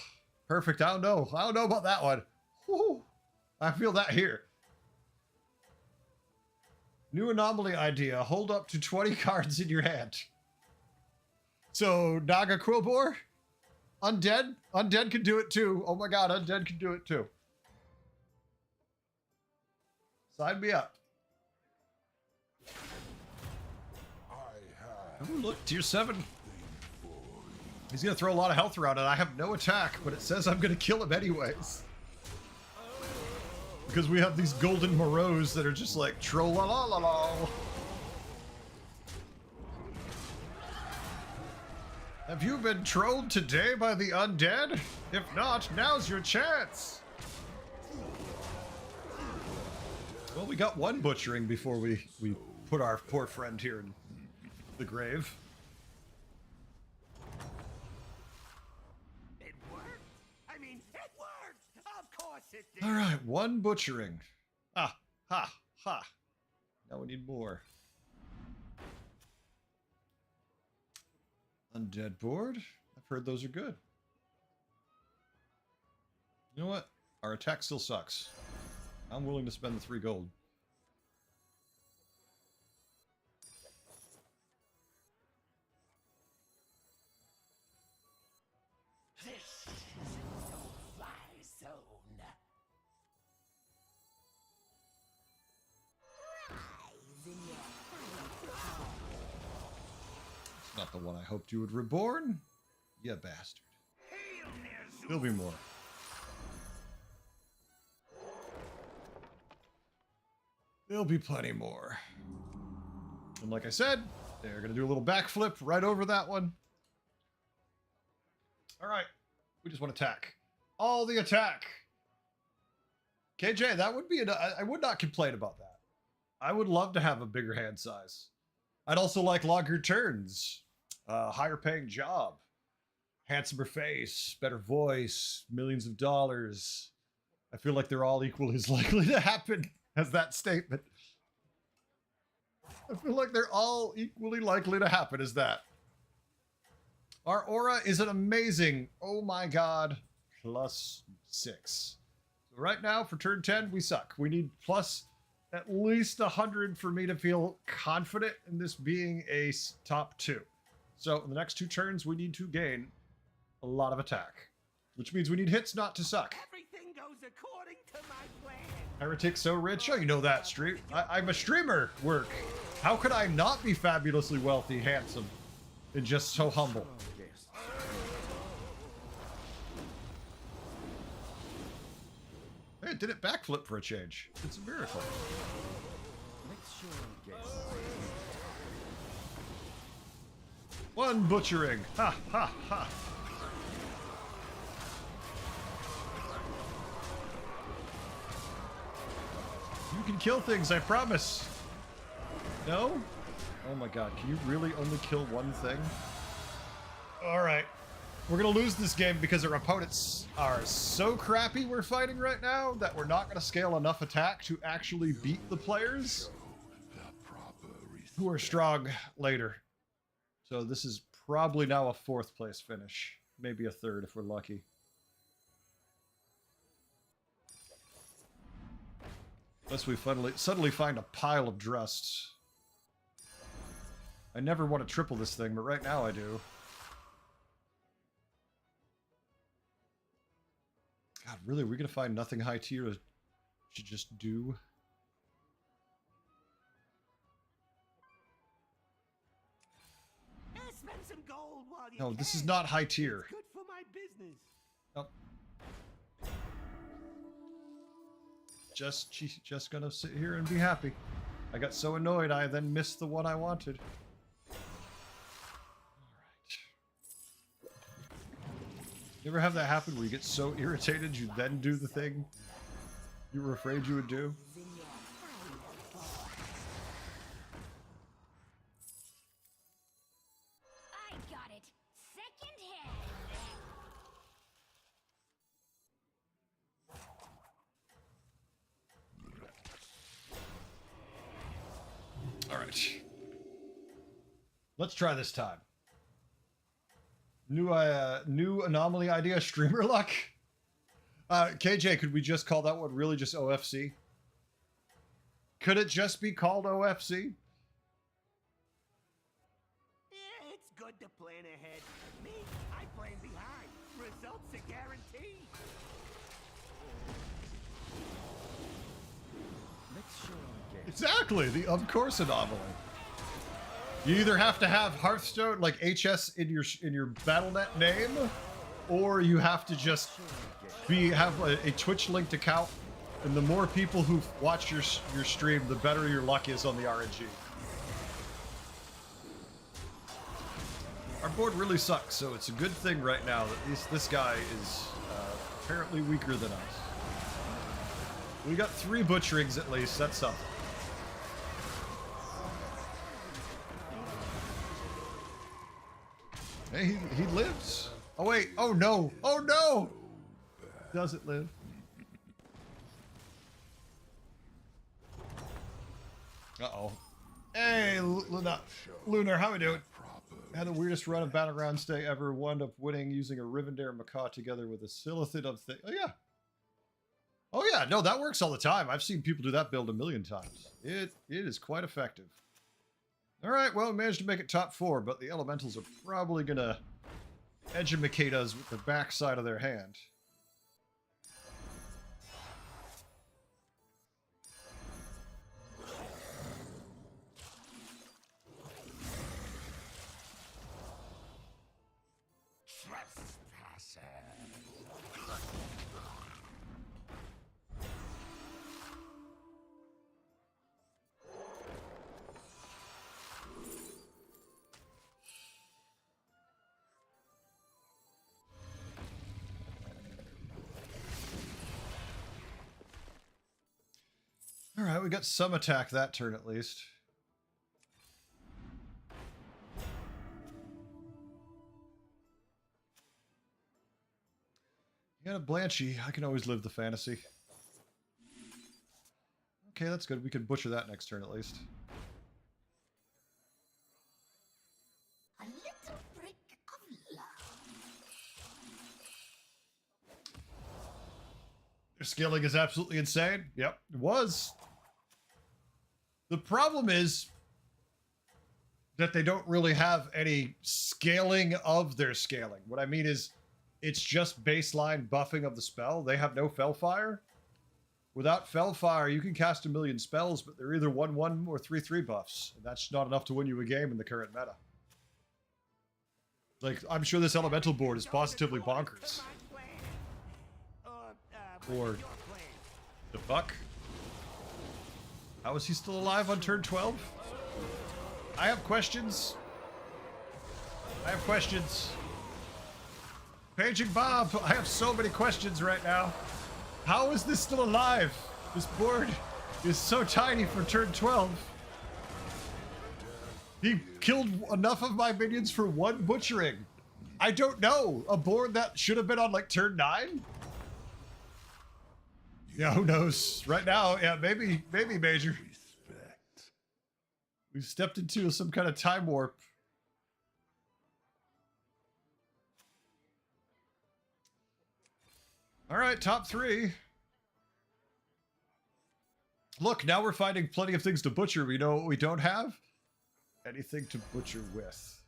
Perfect. I don't know about that one. Woo! I feel that here. New anomaly idea. Hold up to 20 cards in your hand. So, Naga Quillbore? Undead? Undead can do it too. Oh my god, Undead can do it too. Sign me up. Ooh, look, tier 7. He's going to throw a lot of health around it. I have no attack, but it says I'm going to kill him anyways. Because we have these golden Moreaus that are just like troll-la-la-la-la. Have you been trolled today by the undead? If not, now's your chance. Well, we got one butchering before we put our poor friend here in the grave. It worked. I mean, it worked. Of course it did. All right, one butchering. Ah, ha, ha. Now we need more. Undead board. I've heard those are good. You know what? Our attack still sucks. I'm willing to spend the 3 gold. This is a no-fly zone. It's not the one I hoped you would reborn. You bastard. There'll be more. There'll be plenty more. And like I said, they're going to do a little backflip right over that one. All right. We just want attack. All the attack. KJ, that would be I would not complain about that. I would love to have a bigger hand size. I'd also like longer turns. Higher paying job. Handsomer face. Better voice. Millions of dollars. I feel like they're all equally as likely to happen as that statement. I feel like they're all equally likely to happen as that. Our aura is an amazing, oh my god, +6. So right now, for turn 10, we suck. We need plus at least 100 for me to feel confident in this being a top 2. So in the next 2 turns, we need to gain a lot of attack. Which means we need hits not to suck. Everything goes according to my plan. Heretic so rich. Oh, you know that, stream. I'm a streamer. Work. How could I not be fabulously wealthy, handsome, and just so humble? Hey, it did it backflip for a change. It's a miracle. One butchering. Ha ha ha. You can kill things, I promise. No? Oh my god, can you really only kill one thing? Alright. We're gonna lose this game because our opponents are so crappy we're fighting right now that we're not gonna scale enough attack to actually beat the players who are strong later. So this is probably now a 4th place finish. Maybe a 3rd if we're lucky. Unless we suddenly find a pile of drusts. I never want to triple this thing, but right now I do. God, really? We're going to find nothing high tier to Should just do. Spend some gold while you No, this is can. not high tier. It's good for my business. Oh. She's just gonna sit here and be happy. I got so annoyed I then missed the one I wanted. Alright. You ever have that happen where you get so irritated you then do the thing you were afraid you would do? I got it. Second hand. Alright. Let's try this time. New anomaly idea, streamer luck. KJ, could we just call that one really just OFC? Could it just be called OFC? Yeah, it's good to plan ahead. Me, I plan behind. Results are guaranteed. Let's show our guests. Exactly, the of course anomaly. You either have to have Hearthstone like HS in your BattleNet name, or you have to just have a Twitch linked account, and the more people who watch your stream, the better your luck is on the RNG. Our board really sucks, so it's a good thing right now that this guy is apparently weaker than us. We got 3 butcherings at least. That's something. Hey, he lives. Oh wait. Oh no. Oh no. Doesn't live. Uh-oh. Hey, Lunar, how we doing? Had the weirdest run of Battleground Stay ever. Wound up winning using a Rivendare Macaw together with a Silithid of thing. Oh yeah. Oh yeah. No, that works all the time. I've seen people do that build a million times. It is quite effective. All right, well, we managed to make it top 4, but the elementals are probably going to educate us with the backside of their hand. All right, we got some attack that turn at least. You got a Blanchy. I can always live the fantasy. Okay, that's good. We can butcher that next turn at least. A little brick of love. Their scaling is absolutely insane. Yep, it was. The problem is that they don't really have any scaling of their scaling. What I mean is, it's just baseline buffing of the spell. They have no Fellfire. Without Fellfire, you can cast a million spells, but they're either 1/1 or 3/3 buffs. And that's not enough to win you a game in the current meta. Like, I'm sure this elemental board is positively bonkers. Or the fuck? How is he still alive on turn 12? I have questions. Paging Bob, I have so many questions right now. How is this still alive? This board is so tiny for turn 12. He killed enough of my minions for 1 butchering. I don't know. A board that should have been on like turn 9? Yeah, who knows? Right now, yeah, maybe Major. We've stepped into some kind of time warp. All right, top 3. Look, now we're finding plenty of things to butcher. We know what we don't have. Anything to butcher with.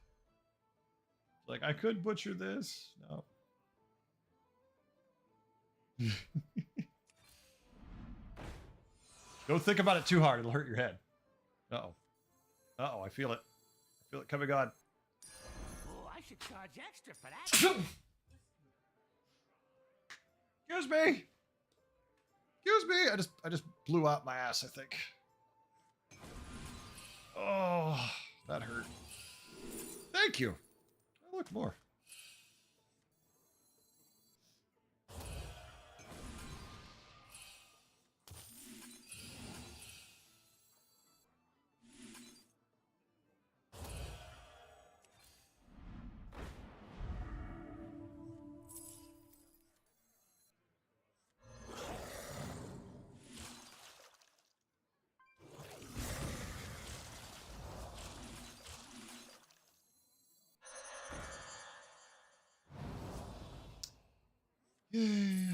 Like, I could butcher this. No. Don't think about it too hard. It'll hurt your head. Uh-oh. Uh-oh, I feel it. I feel it coming on. Oh, I should charge extra for that. Excuse me. Excuse me. I just blew out my ass, I think. Oh, that hurt. Thank you. Oh, look, more. Yay.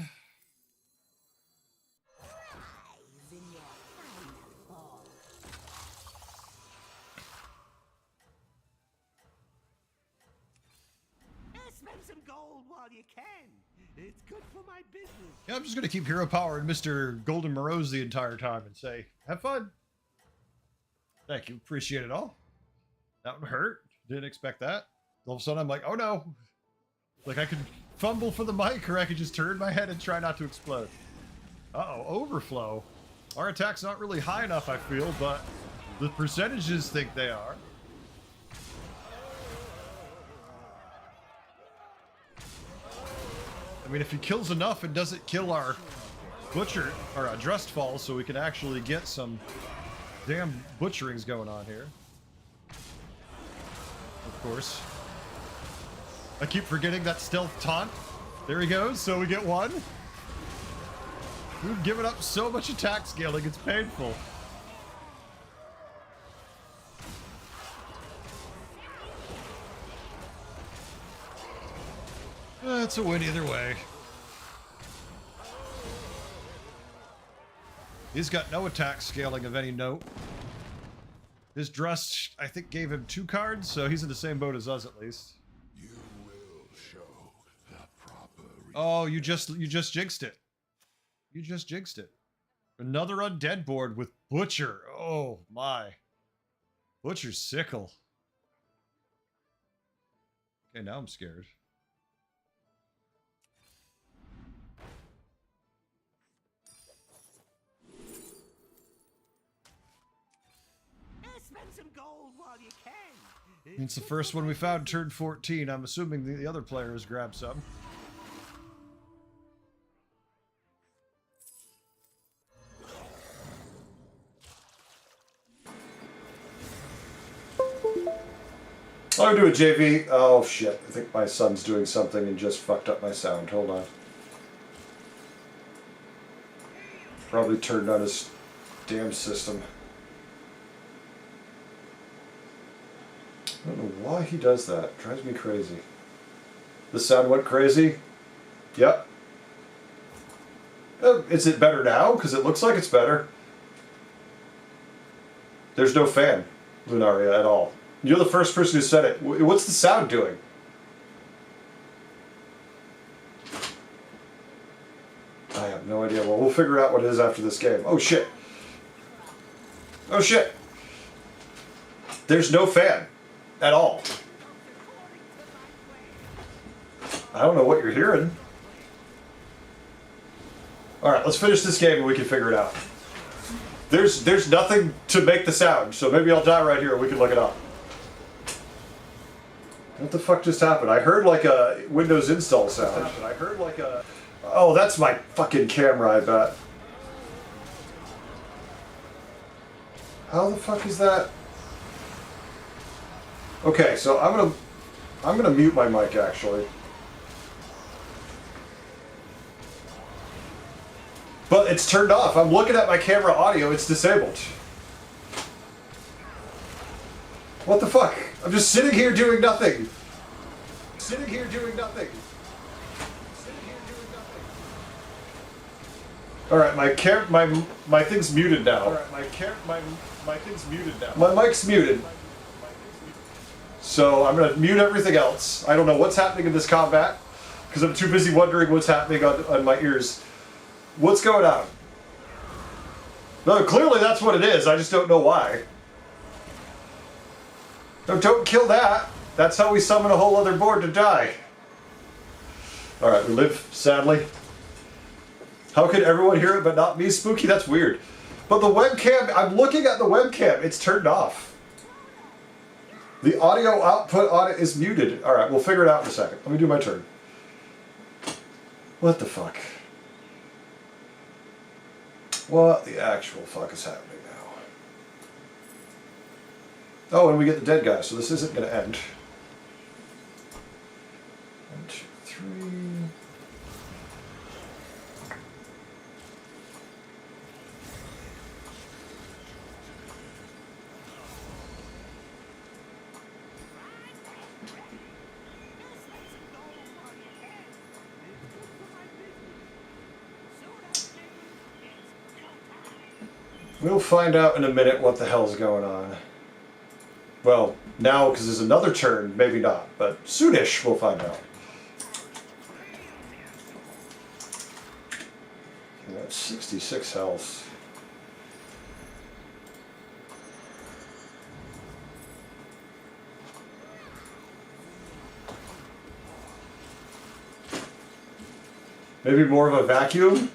Spend some gold while you can. It's good for my business. Yeah, I'm just going to keep Hero Power and Mr. Golden Morose the entire time and say, have fun. Thank you. Appreciate it all. That one hurt. Didn't expect that. All of a sudden, I'm like, oh no. Like I could fumble for the mic or I could just turn my head and try not to explode. Uh-oh, overflow. Our attack's not really high enough, I feel, but the percentages think they are. I mean, if he kills enough and doesn't kill our butcher, or our Drustfall, so we can actually get some damn butcherings going on here. Of course. I keep forgetting that stealth taunt. There he goes, so we get one. We've given up so much attack scaling, it's painful. It's a win either way. He's got no attack scaling of any note. His dress, I think, gave him 2 cards, so he's in the same boat as us at least. You will show the proper. Oh, you just jinxed it. You just jinxed it. Another undead board with Butcher. Oh my. Butcher's sickle. Okay, now I'm scared. Spend some gold while you can. It's the first one we found turn 14. I'm assuming the other player has grabbed some. I'm doing JV. Oh shit. I think my son's doing something and just fucked up my sound. Hold on. Probably turned on his damn system. I don't know why he does that. It drives me crazy. The sound went crazy? Yep. Is it better now? Because it looks like it's better. There's no fan, Lunaria, at all. You're the first person who said it. What's the sound doing? I have no idea. Well, we'll figure out what it is after this game. Oh, shit. Oh, shit. There's no fan. At all. I don't know what you're hearing. Alright, let's finish this game and we can figure it out. There's nothing to make the sound, so maybe I'll die right here and we can look it up. What the fuck just happened? I heard like a Windows install sound. I heard like a... Oh, that's my fucking camera, I bet. How the fuck is that? Okay, so I'm gonna mute my mic actually. But it's turned off. I'm looking at my camera audio, it's disabled. What the fuck? I'm just sitting here doing nothing. Sitting here doing nothing. Sitting here doing nothing. Alright, my thing's muted now. Alright, my thing's muted now. My mic's muted. So I'm going to mute everything else. I don't know what's happening in this combat because I'm too busy wondering what's happening on my ears. What's going on? No, clearly that's what it is. I just don't know why. No, don't kill that. That's how we summon a whole other board to die. Alright, we live, sadly. How could everyone hear it but not me, Spooky? That's weird. But the webcam, I'm looking at the webcam. It's turned off. The audio output on it is muted. Alright, we'll figure it out in a second. Let me do my turn. What the fuck? What the actual fuck is happening now? Oh, and we get the dead guy, so this isn't going to end. 1, 2, 3... We'll find out in a minute what the hell's going on. Well, now, because there's another turn, maybe not, but soonish we'll find out. That's 66 health. Maybe more of a vacuum?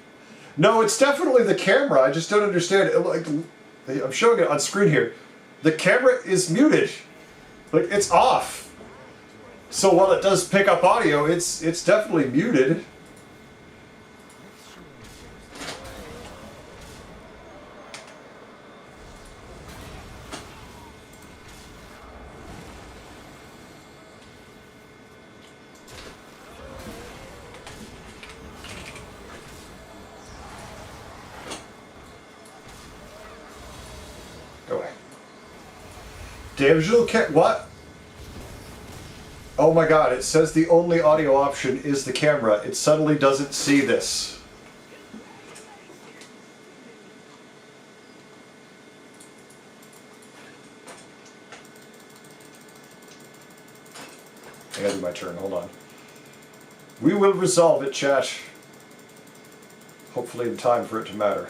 No, it's definitely the camera. I just don't understand it. Like, I'm showing it on screen here. The camera is muted. Like, it's off. So while it does pick up audio, it's definitely muted. Digital what? Oh my god, it says the only audio option is the camera. It suddenly doesn't see this. I gotta do my turn, hold on. We will resolve it, chat. Hopefully in time for it to matter.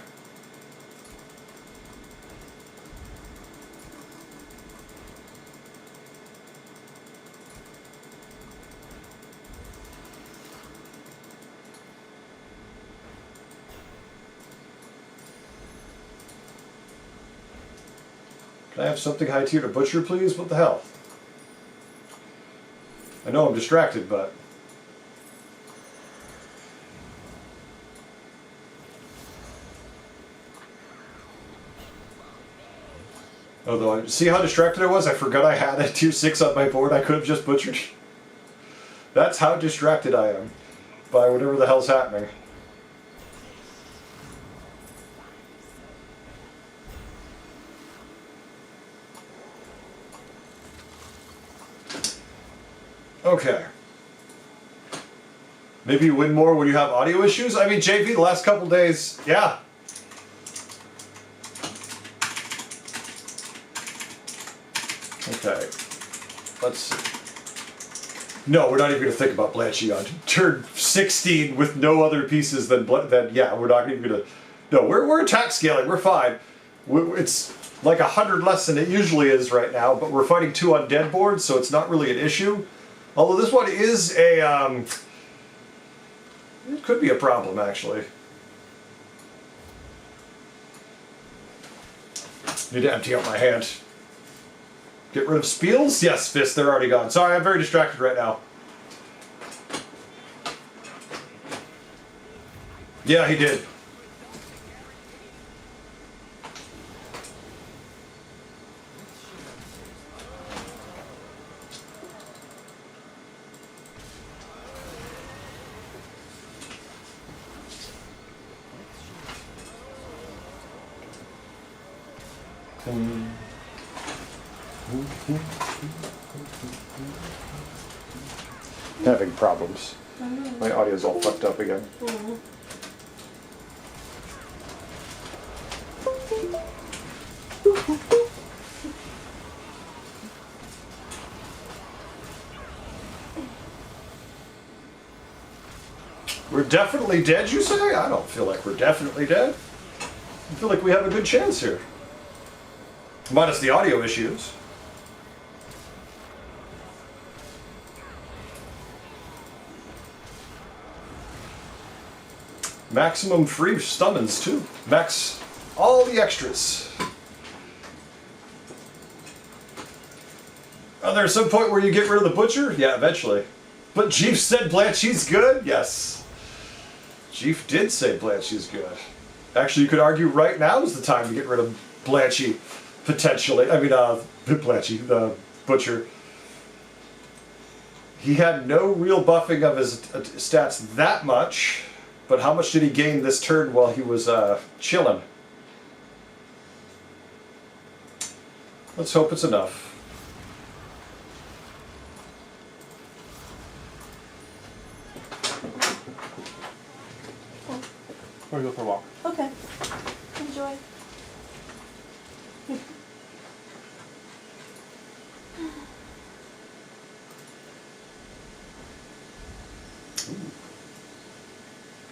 Can I have something high tier to butcher, please? What the hell? I know I'm distracted, but... Although, see how distracted I was? I forgot I had a 2-6 on my board I could have just butchered. That's how distracted I am by whatever the hell's happening. Okay. Maybe you win more when you have audio issues? I mean, JP, the last couple days, yeah. Okay. Let's see. No, we're not even going to think about blanching on turn 16 with no other pieces than yeah, we're not even going to... No, we're attack scaling. We're fine. It's like 100 less than it usually is right now, but we're fighting 2 undead boards, so it's not really an issue. Although this one is a, it could be a problem, actually. Need to empty out my hand. Get rid of spiels? Yes, fists, they're already gone. Sorry, I'm very distracted right now. Yeah, he did. Having problems. My audio's all fucked up again. We're definitely dead, you say? I don't feel like we're definitely dead. I feel like we have a good chance here. Minus the audio issues. Maximum free summons too. Max all the extras. Oh, there's some point where you get rid of the butcher? Yeah, eventually. But Jeef said Blanchie's good? Yes. Jeef did say Blanchie's good. Actually, you could argue right now is the time to get rid of Blanchie, potentially. I mean, Blanchie, the butcher. He had no real buffing of his stats that much, but how much did he gain this turn while he was chilling? Let's hope it's enough. We're gonna go for a walk. Okay. Enjoy.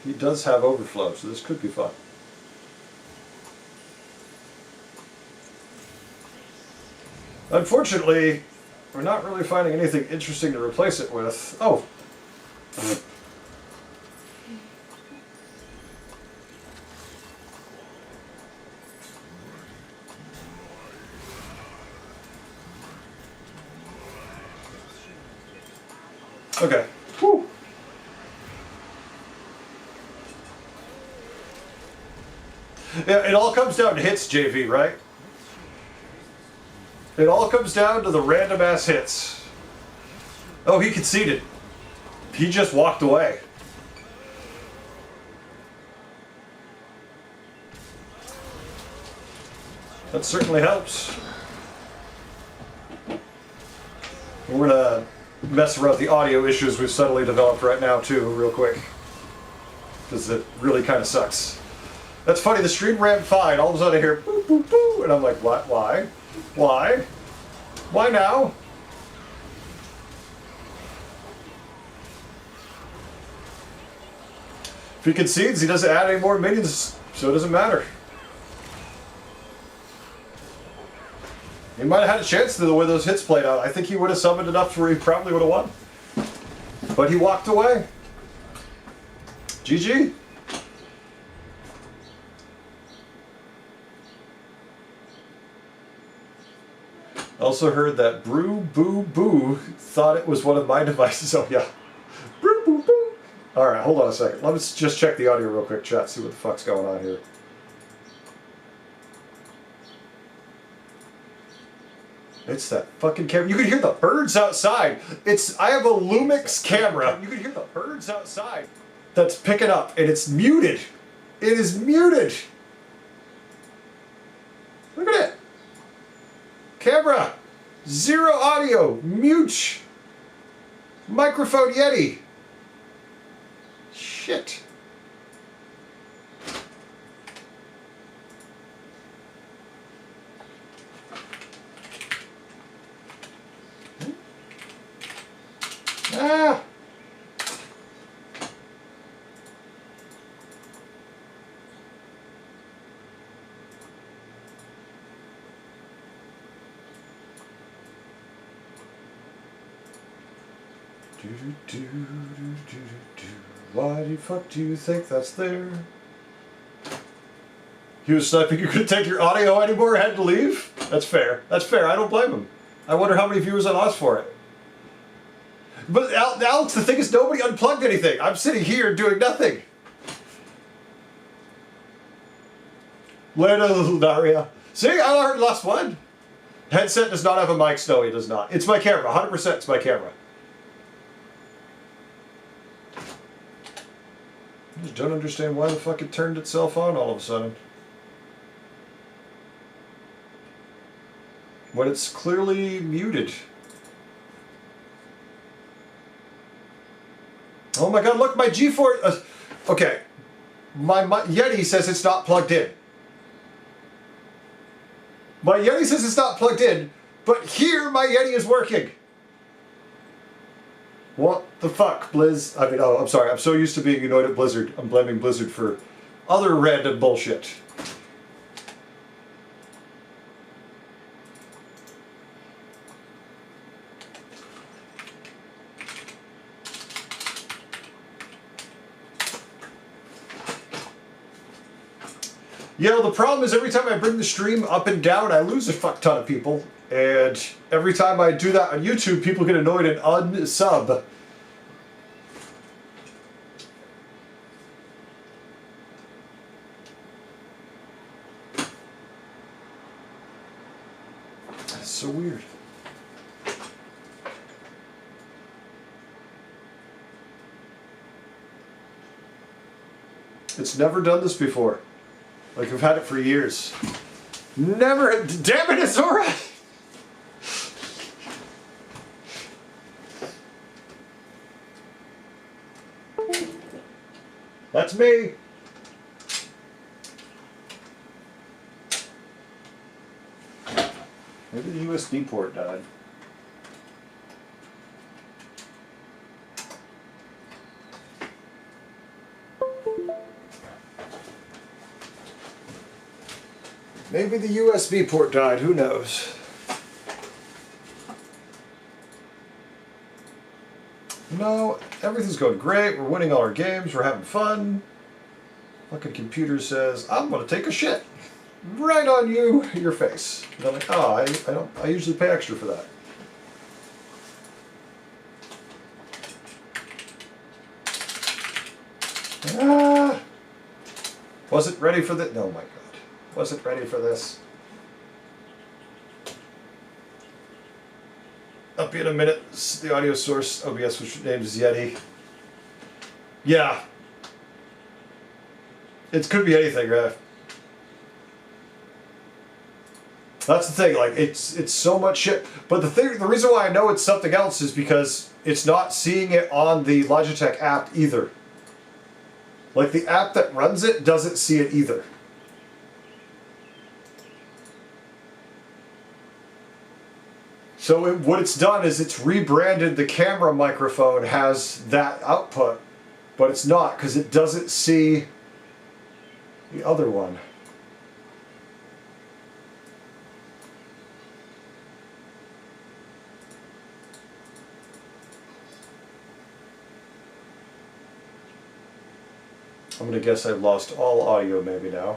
He does have overflow, so this could be fun. Unfortunately, we're not really finding anything interesting to replace it with. Oh. Okay. Whew. Yeah, it all comes down to hits, JV, right? It all comes down to the random ass hits. Oh, he conceded. He just walked away. That certainly helps. We're gonna mess around with the audio issues we've suddenly developed right now too, real quick. Because it really kind of sucks. That's funny, the stream ran fine, all of a sudden I hear boo boo boo, and I'm like, what, why? Why? Why now? If he concedes, he doesn't add any more minions, so it doesn't matter. He might have had a chance to the way those hits played out. I think he would have summoned enough where he probably would have won. But he walked away. GG. Also heard that Brew Boo Boo thought it was one of my devices. Oh yeah. Brew Boo Boo. Alright, hold on a second. Let's just check the audio real quick, chat, see what the fuck's going on here. It's that fucking camera. You can hear the birds outside. I have a Lumix camera. You can hear the birds outside. That's picking up, and it's muted. It is muted. Look at it. Camera. Zero audio. Mute. Microphone Yeti. Shit. Ah. Why the fuck do you think that's there? He was sniping. You couldn't take your audio anymore. Had to leave. That's fair. That's fair. I don't blame him. I wonder how many viewers I lost for it. But Alex, the thing is, nobody unplugged anything. I'm sitting here doing nothing. Later, little Daria. See, I already lost one. Headset does not have a mic. No, it does not. It's my camera. 100% it's my camera. I just don't understand why the fuck it turned itself on all of a sudden. When it's clearly muted. Oh my god, look, my G4... okay. My Yeti says it's not plugged in. My Yeti says it's not plugged in, but here my Yeti is working. What the fuck, Blizz? I mean, oh, I'm sorry. I'm so used to being annoyed at Blizzard. I'm blaming Blizzard for other random bullshit. You know, the problem is every time I bring the stream up and down, I lose a fuck ton of people. And every time I do that on YouTube, people get annoyed and unsub. That's so weird. It's never done this before. Like, I've had it for years. Never. Damn it, it's alright. That's me. Maybe the USB port died. Maybe the USB port died, who knows? No, everything's going great. We're winning all our games. We're having fun. Fucking computer says, I'm gonna take a shit. Right on you, your face. And I'm like, oh, I usually pay extra for that. Ah, wasn't ready for the, oh my god. Wasn't ready for this. I'll be in a minute. This is the audio source, OBS, which named is Yeti. Yeah. It could be anything, right? That's the thing, like, it's so much shit. But the reason why I know it's something else is because it's not seeing it on the Logitech app either. Like, the app that runs it doesn't see it either. So what it's done is it's rebranded the camera microphone has that output, but it's not because it doesn't see the other one. I'm going to guess I've lost all audio maybe now.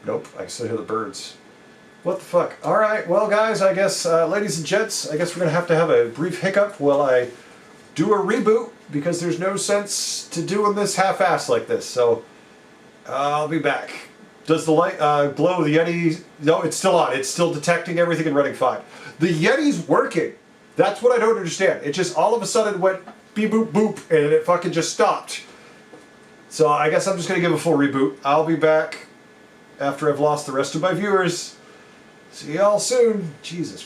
Nope, I can still hear the birds. What the fuck? Alright, well guys, I guess, ladies and gents, I guess we're going to have a brief hiccup while I do a reboot, because there's no sense to doing this half-assed like this, so I'll be back. Does the light glow, the Yeti? No, it's still on. It's still detecting everything and running fine. The Yeti's working. That's what I don't understand. It just all of a sudden went beep boop boop and it fucking just stopped. So I guess I'm just going to give a full reboot. I'll be back after I've lost the rest of my viewers. See y'all soon. Jesus.